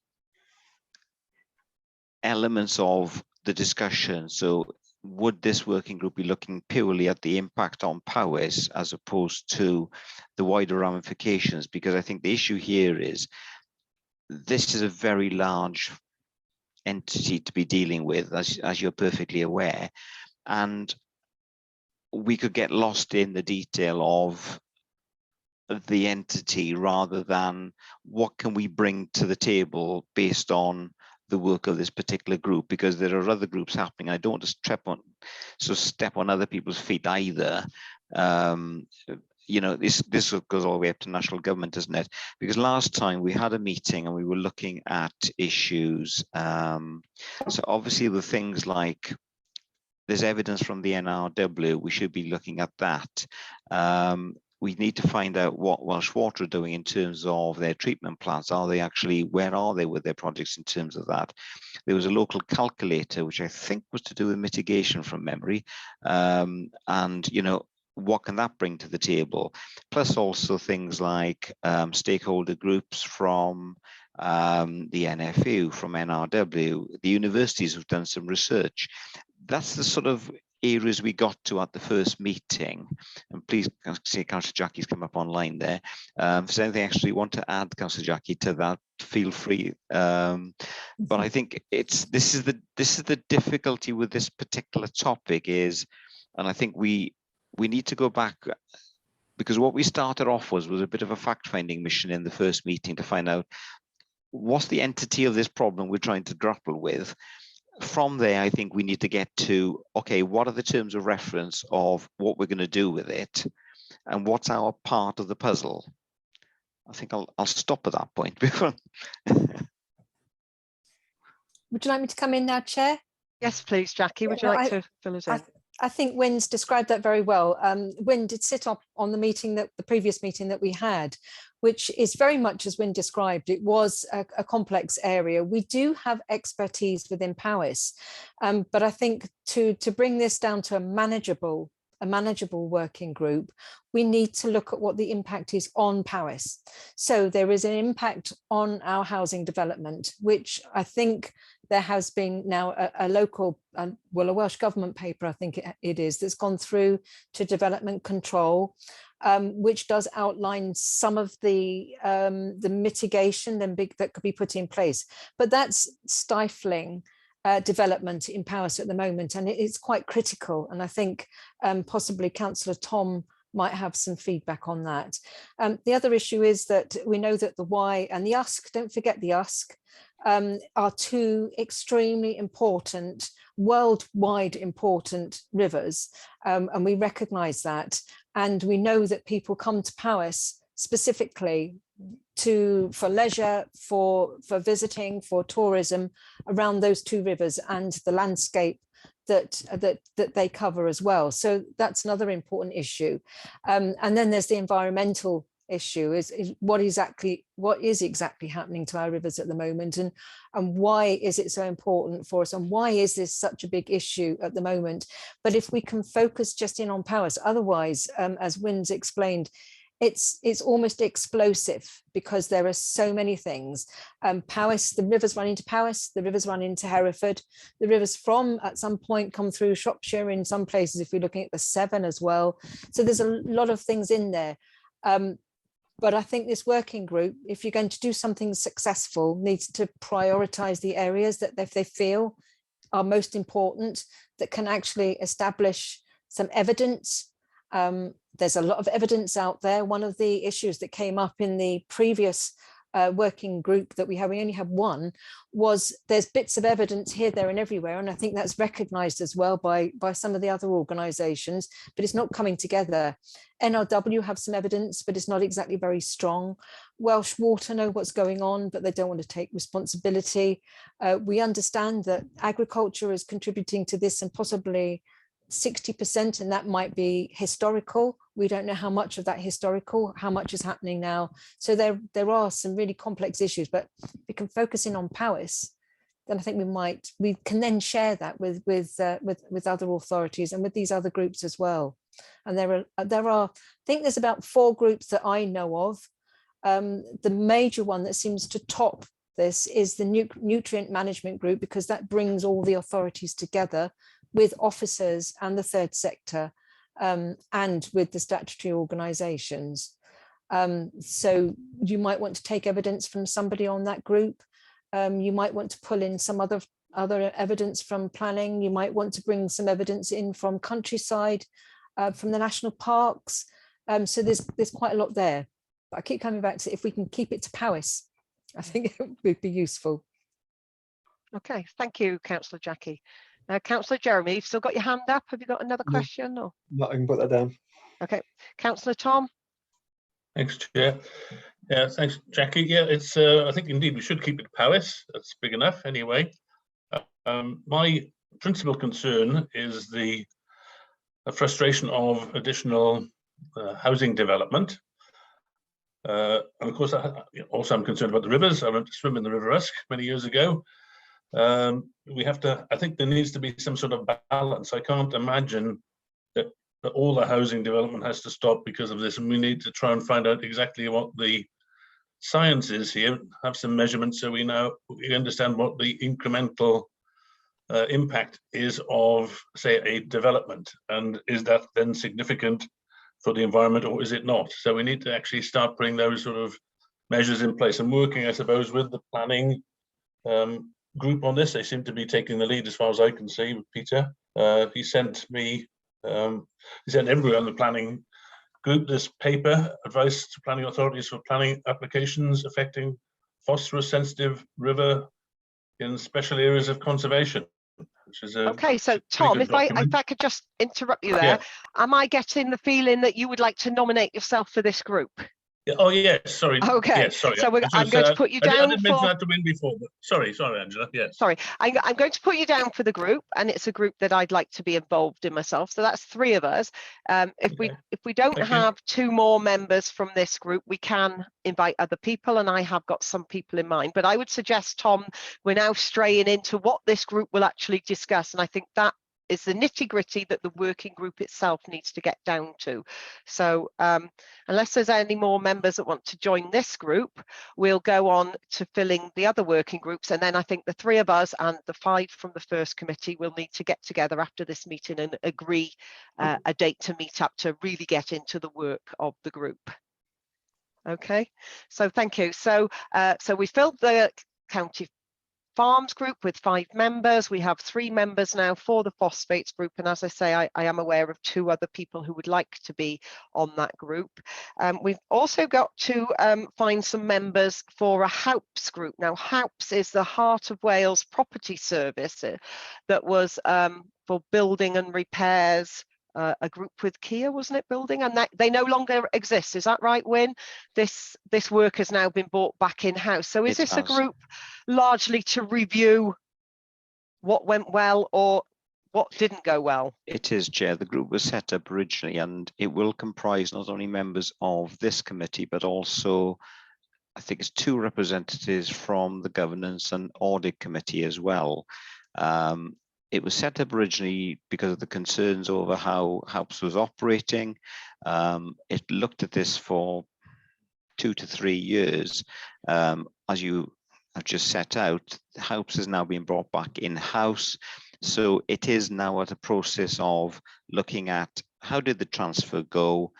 Speaker 1: elements of the discussion. So would this working group be looking purely at the impact on Powys as opposed to the wider ramifications? Because I think the issue here is this is a very large entity to be dealing with, as you're perfectly aware, and we could get lost in the detail of the entity rather than what can we bring to the table based on the work of this particular group, because there are other groups happening. I don't want to step on other people's feet either. You know, this goes all the way up to national government, doesn't it? Because last time we had a meeting and we were looking at issues. So obviously the things like there's evidence from the NRW, we should be looking at that. We need to find out what Welsh Water are doing in terms of their treatment plants. Where are they with their projects in terms of that? There was a local calculator, which I think was to do with mitigation from memory. And, you know, what can that bring to the table? Plus also things like stakeholder groups from the NFU, from NRW, the universities who've done some research. That's the sort of areas we got to at the first meeting. And please, I see Councillor Jackie's come up online there. If there's anything actually you want to add, Councillor Jackie, to that, feel free. But I think this is the difficulty with this particular topic is, and I think we we need to go back, because what we started off was a bit of a fact-finding mission in the first meeting to find out what's the entity of this problem we're trying to grapple with. From there, I think we need to get to, okay, what are the terms of reference of what we're going to do with it, and what's our part of the puzzle? I think I'll stop at that point.
Speaker 14: Would you like me to come in now, Chair?
Speaker 2: Yes, please, Jackie. Would you like to fill us in?
Speaker 14: I think Wynn's described that very well. Wynn did sit up on the meeting, the previous meeting that we had, which is very much as Wynn described. It was a complex area. We do have expertise within Powys, but I think to bring this down to a manageable working group, we need to look at what the impact is on Powys. So there is an impact on our housing development, which I think there has been now a local, well, a Welsh government paper, I think it is, that's gone through to development control, which does outline some of the mitigation that could be put in place. But that's stifling development in Powys at the moment, and it's quite critical. And I think possibly Councillor Tom might have some feedback on that. The other issue is that we know that the Wye and the Usk, don't forget the Usk, are two extremely important, worldwide important rivers, and we recognise that. And we know that people come to Powys specifically for leisure, for visiting, for tourism around those two rivers and the landscape that they cover as well. So that's another important issue. And then there's the environmental issue, is what is exactly happening to our rivers at the moment, and why is it so important for us, and why is this such a big issue at the moment? But if we can focus just in on Powys, otherwise, as Wynn's explained, it's almost explosive, because there are so many things. Powys, the rivers run into Powys, the rivers run into Hereford, the rivers from at some point come through Shropshire in some places, if we're looking at the Severn as well. So there's a lot of things in there. But I think this working group, if you're going to do something successful, needs to prioritise the areas that they feel are most important, that can actually establish some evidence. There's a lot of evidence out there. One of the issues that came up in the previous working group that we only have one, was there's bits of evidence here, there and everywhere. And I think that's recognised as well by some of the other organisations, but it's not coming together. NRW have some evidence, but it's not exactly very strong. Welsh Water know what's going on, but they don't want to take responsibility. We understand that agriculture is contributing to this, and possibly 60%, and that might be historical. We don't know how much of that historical, how much is happening now. So there are some really complex issues, but we can focus in on Powys, then I think we can then share that with other authorities and with these other groups as well. And there are I think there's about 4 groups that I know of. The major one that seems to top this is the nutrient management group, because that brings all the authorities together with officers and the third sector, and with the statutory organisations. So you might want to take evidence from somebody on that group. You might want to pull in some other evidence from planning. You might want to bring some evidence in from countryside, from the national parks. So there's quite a lot there. But I keep coming back to, if we can keep it to Powys, I think it would be useful.
Speaker 2: Okay, thank you, Councillor Jackie. Councillor Jeremy, you've still got your hand up. Have you got another question? Or?
Speaker 15: No, I can put that down.
Speaker 2: Okay, Councillor Tom.
Speaker 12: Thanks, Chair. Yeah, thanks, Jackie. Yeah, it's. I think indeed we should keep it Powys. That's big enough anyway. My principal concern is the frustration of additional housing development. And of course, also I'm concerned about the rivers. I went to swim in the River Usk many years ago. We have to, I think there needs to be some sort of balance. I can't imagine that all the housing development has to stop because of this, and we need to try and find out exactly what the science is here, have some measurements so we understand what the incremental impact is of, say, a development, and is that then significant for the environment or is it not? So we need to actually start putting those sort of measures in place and working, I suppose, with the planning group on this. They seem to be taking the lead as far as I can see with Peter. He sent me He sent everybody on the planning group this paper, Advice to Planning Authorities for Planning Applications Affecting Phosphorus Sensitive River in Special Areas of Conservation. Which is
Speaker 2: okay, so Tom, if I could just interrupt you there, am I getting the feeling that you would like to nominate yourself for this group?
Speaker 12: Yeah, oh yes, sorry.
Speaker 2: Okay,
Speaker 12: yes, sorry.
Speaker 2: so I'm going to put you down.
Speaker 12: I didn't mention that to win before, but sorry, Angela. Yes.
Speaker 2: Sorry, I'm going to put you down for the group, and it's a group that I'd like to be involved in myself. So that's 3 of us. If we don't have 2 more members from this group, we can invite other people, and I have got some people in mind. But I would suggest, Tom, we're now straying into what this group will actually discuss, and I think that is the nitty-gritty that the working group itself needs to get down to. So unless there's any more members that want to join this group, we'll go on to filling the other working groups, and then I think the 3 of us and the 5 from the first committee will need to get together after this meeting and agree a date to meet up to really get into the work of the group. Okay, so thank you. So so we filled the county farms group with 5 members. We have 3 members now for the phosphates group, and as I say, I am aware of 2 other people who would like to be on that group. We've also got to find some members for a HAUPS group. Now, HAUPS is the Heart of Wales Property Service that was for building and repairs. A group with Kia, wasn't it, building, and that they no longer exist. Is that right, Wyn? This work has now been brought back in-house. So is this a group largely to review what went well or what didn't go well?
Speaker 1: It is, Chair. The group was set up originally, and it will comprise not only members of this committee, but also, I think it's 2 representatives from the Governance and Audit Committee as well. It was set up originally because of the concerns over how HAUPS was operating. It looked at this for 2 to 3 years. As you have just set out, HAUPS is now being brought back in-house. So it is now at a process of looking at how did the transfer go?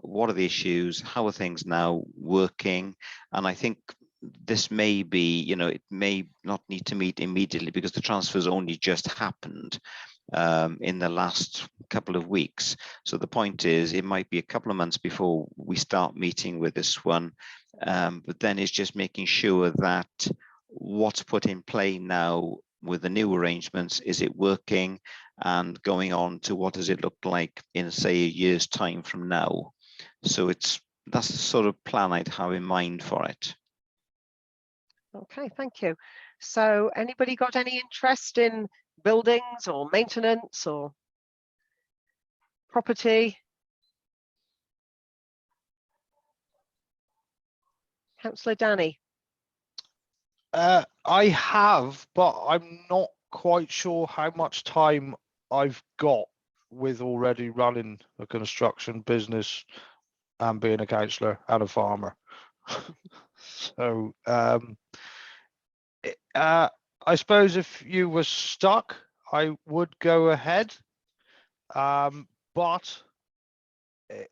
Speaker 1: What are the issues? How are things now working? And I think this may be, it may not need to meet immediately because the transfers only just happened in the last couple of weeks. So the point is, it might be a couple of months before we start meeting with this one. But then it's just making sure that what's put in play now with the new arrangements, is it working, and going on to what does it look like in, say, a year's time from now. So that's the sort of plan I'd have in mind for it.
Speaker 2: Okay, thank you. So anybody got any interest in buildings or maintenance or property? Councillor Danny.
Speaker 10: I have, but I'm not quite sure how much time I've got with already running a construction business and being a councillor and a farmer. So I suppose if you were stuck, I would go ahead, but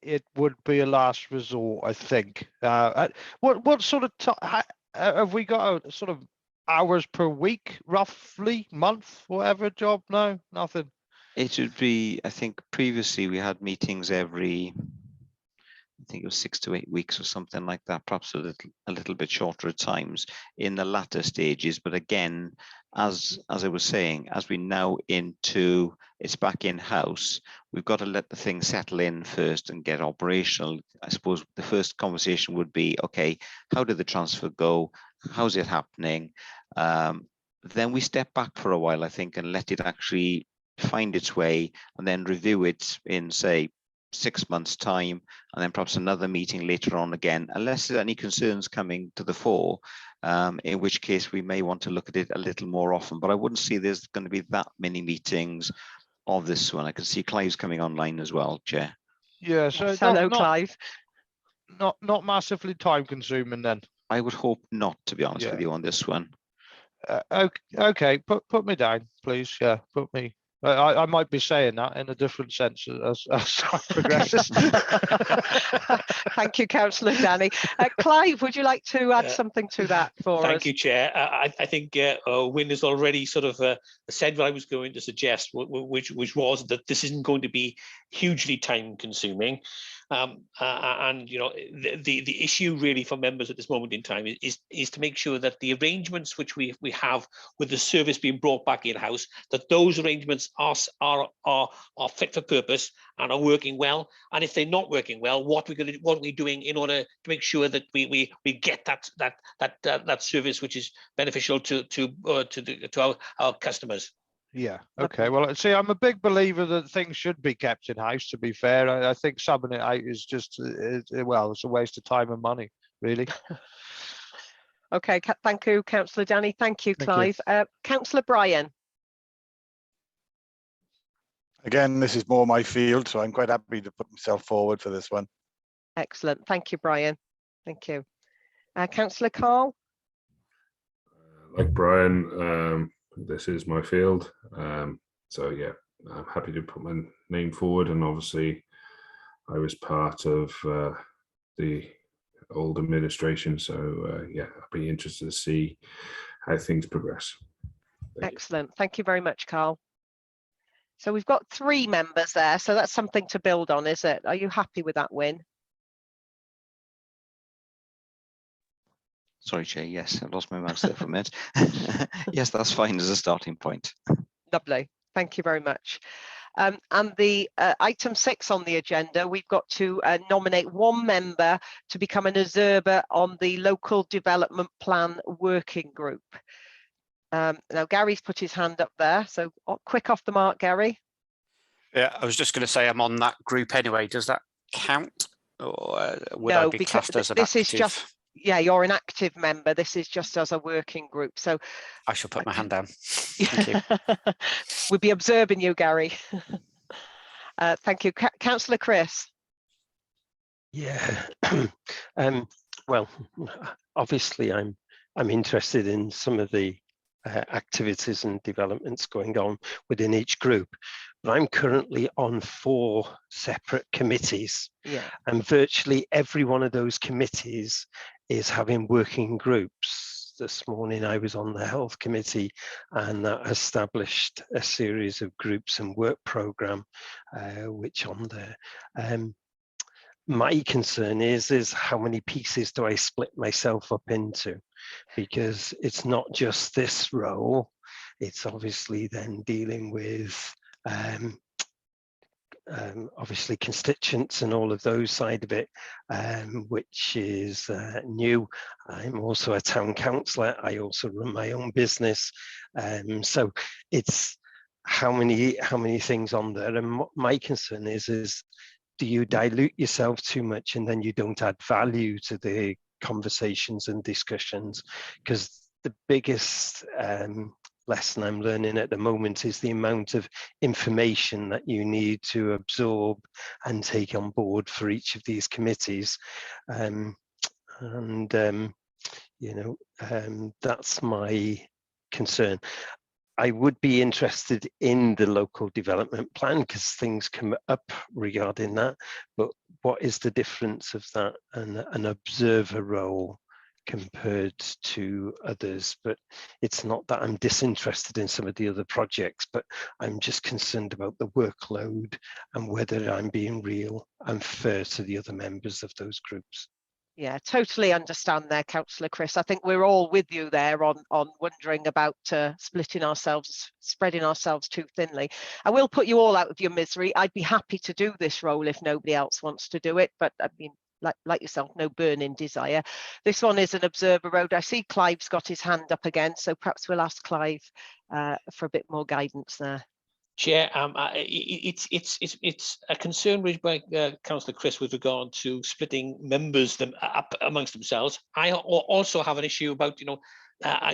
Speaker 10: it would be a last resort, I think. What sort of time have we got? A sort of hours per week, roughly, month, whatever job? No, nothing.
Speaker 1: It would be, I think previously we had meetings every, I think it was 6 to 8 weeks or something like that, perhaps a little bit shorter at times in the latter stages. But again, as I was saying, as we now into it's back in-house, we've got to let the thing settle in first and get operational. I suppose the first conversation would be, okay, how did the transfer go? How's it happening? Then we step back for a while, I think, and let it actually find its way, and then review it in, say, 6 months' time, and then perhaps another meeting later on again, unless there's any concerns coming to the fore, in which case we may want to look at it a little more often. But I wouldn't see there's going to be that many meetings of this one. I can see Clive's coming online as well, Chair.
Speaker 10: Yeah, so
Speaker 2: hello, Clive.
Speaker 10: Not massively time consuming then.
Speaker 1: I would hope not, to be honest with you, on this one.
Speaker 10: Okay, put me down, please. Yeah, put me I might be saying that in a different sense as time progresses.
Speaker 2: Thank you, Councillor Danny. Clive, would you like to add something to that for us?
Speaker 15: Thank you, Chair. I think Wynne has already sort of said what I was going to suggest, which was that this isn't going to be hugely time consuming. And you know, the issue really for members at this moment in time is to make sure that the arrangements which we have with the service being brought back in-house, that those arrangements are fit for purpose and are working well. And if they're not working well, what are we doing in order to make sure that we get that service which is beneficial to our customers.
Speaker 10: Yeah. Okay. Well, see, I'm a big believer that things should be kept in house. To be fair, I think subbing it out is just well, it's a waste of time and money, really.
Speaker 2: Okay. Thank you, Councillor Danny. Thank you, Clive. Councillor Bryan.
Speaker 13: Again, this is more my field, so I'm quite happy to put myself forward for this one.
Speaker 2: Excellent. Thank you, Brian. Thank you. Councillor Carl.
Speaker 6: Like Brian, this is my field. So yeah, I'm happy to put my name forward. And obviously I was part of the old administration. So yeah, I'll be interested to see how things progress.
Speaker 2: Excellent. Thank you very much, Carl. So we've got 3 members there. So that's something to build on, is it? Are you happy with that, Wynne?
Speaker 1: Sorry, Chair. Yes, I lost my mouse there for a minute. Yes, that's fine as a starting point.
Speaker 2: Lovely. Thank you very much. And the item 6 on the agenda, we've got to nominate 1 member to become an observer on the Local Development Plan Working Group. Now, Gary's put his hand up there, so quick off the mark, Gary.
Speaker 8: Yeah, I was just going to say I'm on that group anyway. Does that count, or would I be classed as an
Speaker 2: this
Speaker 8: active?
Speaker 2: Is just, yeah, you're an active member. This is just as a working group. So
Speaker 8: I shall put my hand down. Thank you.
Speaker 2: We'll be observing you, Gary. Thank you. Councillor Chris.
Speaker 11: Yeah. Well, obviously I'm interested in some of the activities and developments going on within each group, but I'm currently on 4 separate committees, and virtually every one of those committees is having working groups. This morning I was on the health committee, and that established a series of groups and work program which on there. My concern is how many pieces do I split myself up into? Because it's not just this role, it's obviously then dealing with obviously constituents and all of those side of it, which is new. I'm also a town councillor. I also run my own business. So it's how many things on there. And my concern is do you dilute yourself too much and then you don't add value to the conversations and discussions? Because the biggest lesson I'm learning at the moment is the amount of information that you need to absorb and take on board for each of these committees. You know, that's my concern. I would be interested in the local development plan because things come up regarding that, but what is the difference of that and an observer role compared to others? But it's not that I'm disinterested in some of the other projects, but I'm just concerned about the workload and whether I'm being real and fair to the other members of those groups.
Speaker 2: Yeah, totally understand there, Councillor Chris. I think we're all with you there on wondering about spreading ourselves too thinly. I will put you all out of your misery. I'd be happy to do this role if nobody else wants to do it, but I mean, like yourself, no burning desire. This one is an observer road. I see Clive's got his hand up again, so perhaps we'll ask Clive for a bit more guidance there.
Speaker 15: Chair, it's a concern raised by Councillor Chris with regard to splitting members up amongst themselves. I also have an issue about, you know,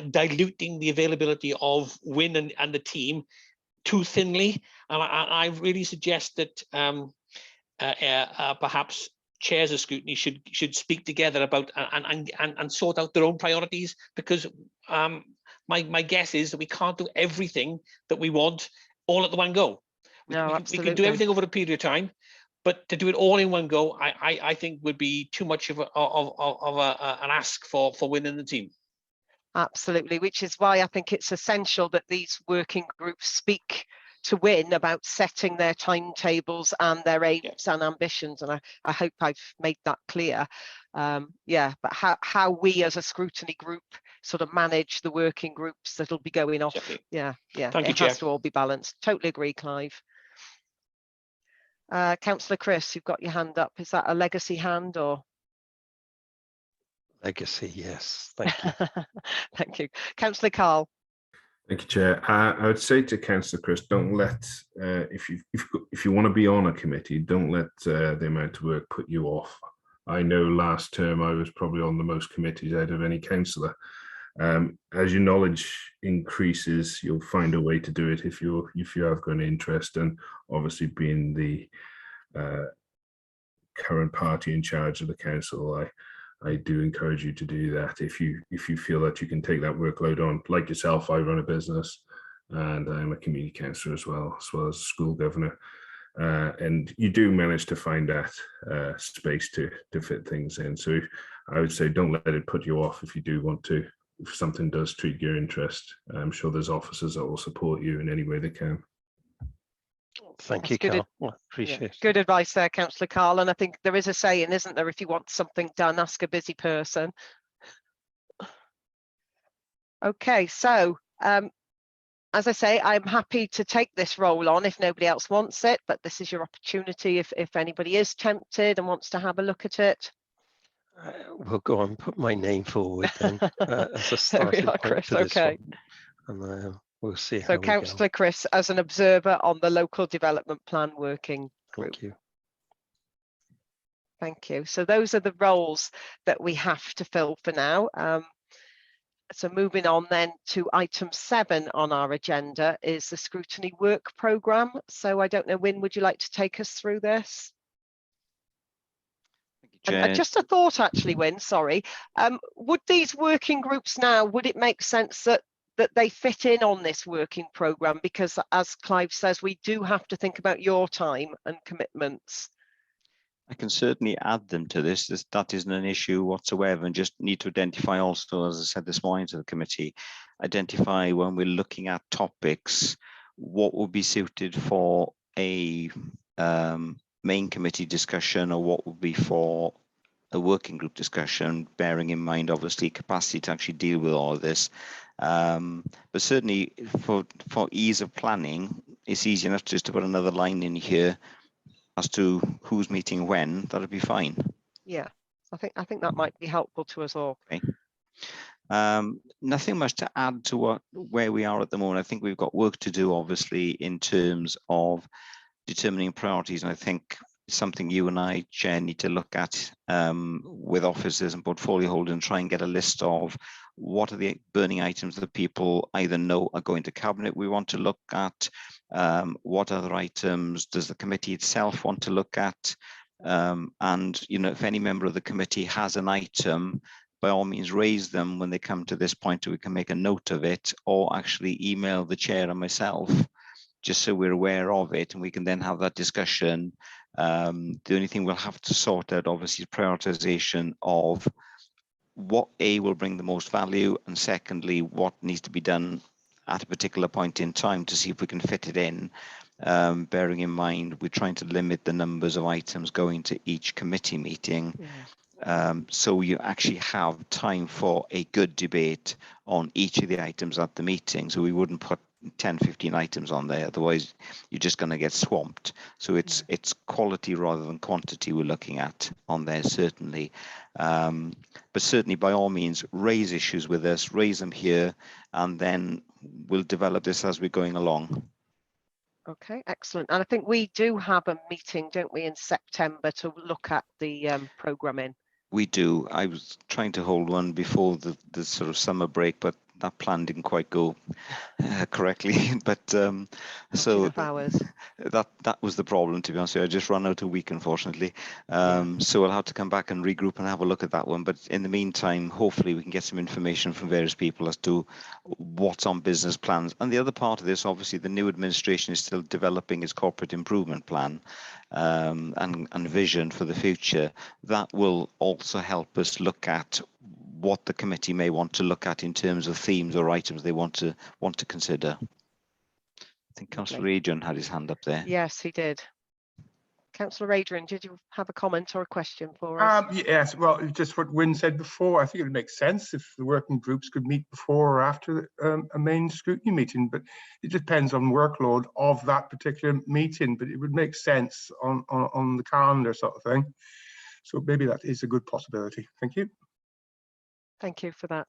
Speaker 15: diluting the availability of Wynne and the team too thinly. I really suggest that perhaps chairs of scrutiny should speak together about and sort out their own priorities, because my guess is that we can't do everything that we want all at the one go. We can do everything over a period of time, but to do it all in one go, I think would be too much of an ask for within the team.
Speaker 2: Absolutely, which is why I think it's essential that these working groups speak to Win about setting their timetables and their aims and ambitions, and I hope I've made that clear. Yeah, but how we as a scrutiny group sort of manage the working groups that'll be going off.
Speaker 15: Definitely.
Speaker 2: Yeah,
Speaker 15: Thank you,
Speaker 2: it has
Speaker 15: Chair.
Speaker 2: to all be balanced. Totally agree, Clive. Councillor Chris, you've got your hand up. Is that a legacy hand or?
Speaker 11: Legacy, yes. Thank you.
Speaker 2: Thank you. Councillor Carl.
Speaker 6: Thank you, Chair. I would say to Councillor Chris, don't let if you want to be on a committee, don't let the amount of work put you off. I know last term I was probably on the most committees out of any councillor. As your knowledge increases, you'll find a way to do it if you have got an interest, and obviously being the current party in charge of the council, I do encourage you to do that if you feel that you can take that workload on. Like yourself, I run a business and I'm a community councillor as well as school governor. And you do manage to find that space to fit things in. So I would say don't let it put you off if you do want to. If something does treat your interest, I'm sure there's officers that will support you in any way they can.
Speaker 11: Thank you, Carl. Appreciate it.
Speaker 2: Good advice there, Councillor Carl. And I think there is a saying, isn't there? If you want something done, ask a busy person. Okay, so as I say, I'm happy to take this role on if nobody else wants it, but this is your opportunity if anybody is tempted and wants to have a look at it.
Speaker 11: We'll go and put my name forward then as a starting point
Speaker 2: Chris,
Speaker 11: for this
Speaker 2: okay.
Speaker 11: one. And we'll see how
Speaker 2: So
Speaker 11: we go.
Speaker 2: Councillor Chris as an observer on the local development plan working group.
Speaker 11: Thank you.
Speaker 2: Thank you. So those are the roles that we have to fill for now. So moving on then to item 7 on our agenda is the scrutiny work programme. So I don't know, Win, would you like to take us through this? And just a thought actually, Win, sorry. Would these working groups now, would it make sense that they fit in on this working programme? Because as Clive says, we do have to think about your time and commitments.
Speaker 1: I can certainly add them to this. That isn't an issue whatsoever, and just need to identify also, as I said this morning to the committee, identify when we're looking at topics, what would be suited for a main committee discussion or what would be for a working group discussion, bearing in mind obviously capacity to actually deal with all of this. But certainly for ease of planning, it's easy enough just to put another line in here as to who's meeting when. That'd be fine.
Speaker 2: Yeah, I think that might be helpful to us all.
Speaker 1: Okay. Nothing much to add to where we are at the moment. I think we've got work to do, obviously, in terms of determining priorities, and I think it's something you and I, Chair, need to look at with officers and portfolio holders and try and get a list of what are the burning items that people either know are going to cabinet we want to look at, what other items does the committee itself want to look at, and if any member of the committee has an item, by all means raise them when they come to this point so we can make a note of it, or actually email the chair and myself just so we're aware of it and we can then have that discussion. The only thing we'll have to sort out obviously is prioritization of what will bring the most value, and secondly what needs to be done at a particular point in time to see if we can fit it in, bearing in mind we're trying to limit the numbers of items going to each committee meeting. So you actually have time for a good debate on each of the items at the meeting. So we wouldn't put 10, 15 items on there, otherwise you're just going to get swamped. So it's quality rather than quantity we're looking at on there, certainly. But certainly by all means raise issues with us, raise them here, and then we'll develop this as we're going along.
Speaker 2: Okay, excellent. And I think we do have a meeting, don't we, in September to look at the programming.
Speaker 1: We do. I was trying to hold one before the sort of summer break, but that plan didn't quite go correctly, but so
Speaker 2: enough hours.
Speaker 1: that was the problem, to be honest with you. I just ran out a week, unfortunately. So I'll have to come back and regroup and have a look at that one. But in the meantime, hopefully we can get some information from various people as to what's on business plans. And the other part of this, obviously, the new administration is still developing its corporate improvement plan and vision for the future. That will also help us look at what the committee may want to look at in terms of themes or items they want to consider. I think Councillor Adrian had his hand up there.
Speaker 2: Yes, he did. Councillor Adrian, did you have a comment or a question for us?
Speaker 5: Yes, well, just what Wynne said before, I think it would make sense if the working groups could meet before or after a main scrutiny meeting, but it depends on workload of that particular meeting, but it would make sense on the calendar sort of thing. So maybe that is a good possibility. Thank you.
Speaker 2: Thank you for that.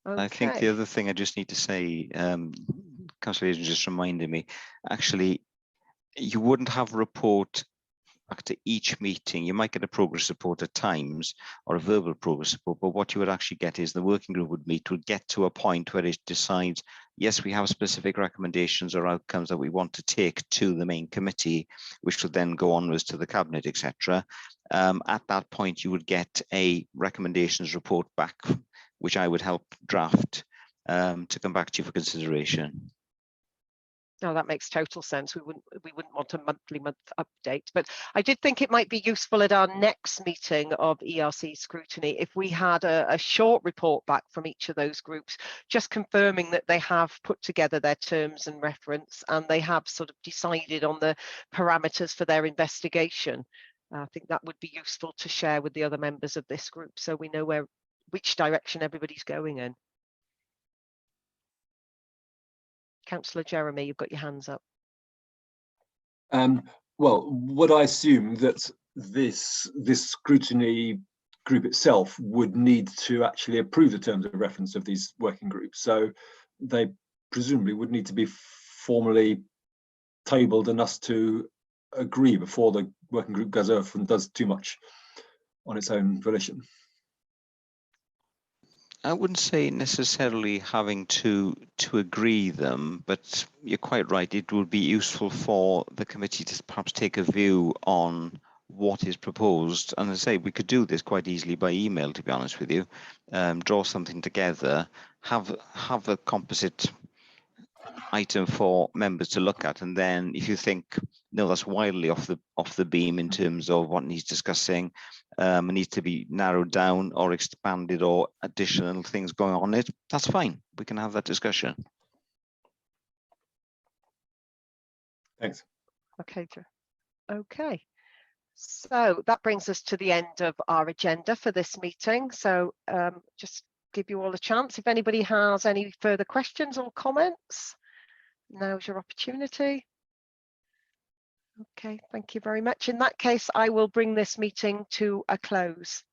Speaker 2: Okay.
Speaker 1: I think the other thing I just need to say, Councillor Adrian just reminded me, actually, you wouldn't have a report after each meeting. You might get a progress report at times or a verbal progress report, but what you would actually get is the working group would get to a point where it decides, yes, we have specific recommendations or outcomes that we want to take to the main committee, which would then go onwards to the cabinet, etc. At that point, you would get a recommendations report back, which I would help draft to come back to you for consideration.
Speaker 2: No, that makes total sense. We wouldn't want a monthly update, but I did think it might be useful at our next meeting of ERC scrutiny if we had a short report back from each of those groups, just confirming that they have put together their terms and reference and they have sort of decided on the parameters for their investigation. I think that would be useful to share with the other members of this group so we know which direction everybody's going in. Councillor Jeremy, you've got your hands up.
Speaker 9: Well, would I assume that this scrutiny group itself would need to actually approve the terms of reference of these working groups? So they presumably would need to be formally tabled and us to agree before the working group goes off and does too much on its own volition.
Speaker 1: I wouldn't say necessarily having to agree them, but you're quite right. It would be useful for the committee to perhaps take a view on what is proposed. And as I say, we could do this quite easily by email, to be honest with you. Draw something together, have a composite item for members to look at, and then if you think no, that's wildly off the beam in terms of what needs discussing, it needs to be narrowed down or expanded or additional things going on it, that's fine. We can have that discussion.
Speaker 9: Thanks.
Speaker 2: Okay. Okay. So that brings us to the end of our agenda for this meeting. So just give you all a chance. If anybody has any further questions or comments, now's your opportunity. Okay, thank you very much. In that case, I will bring this meeting to a close.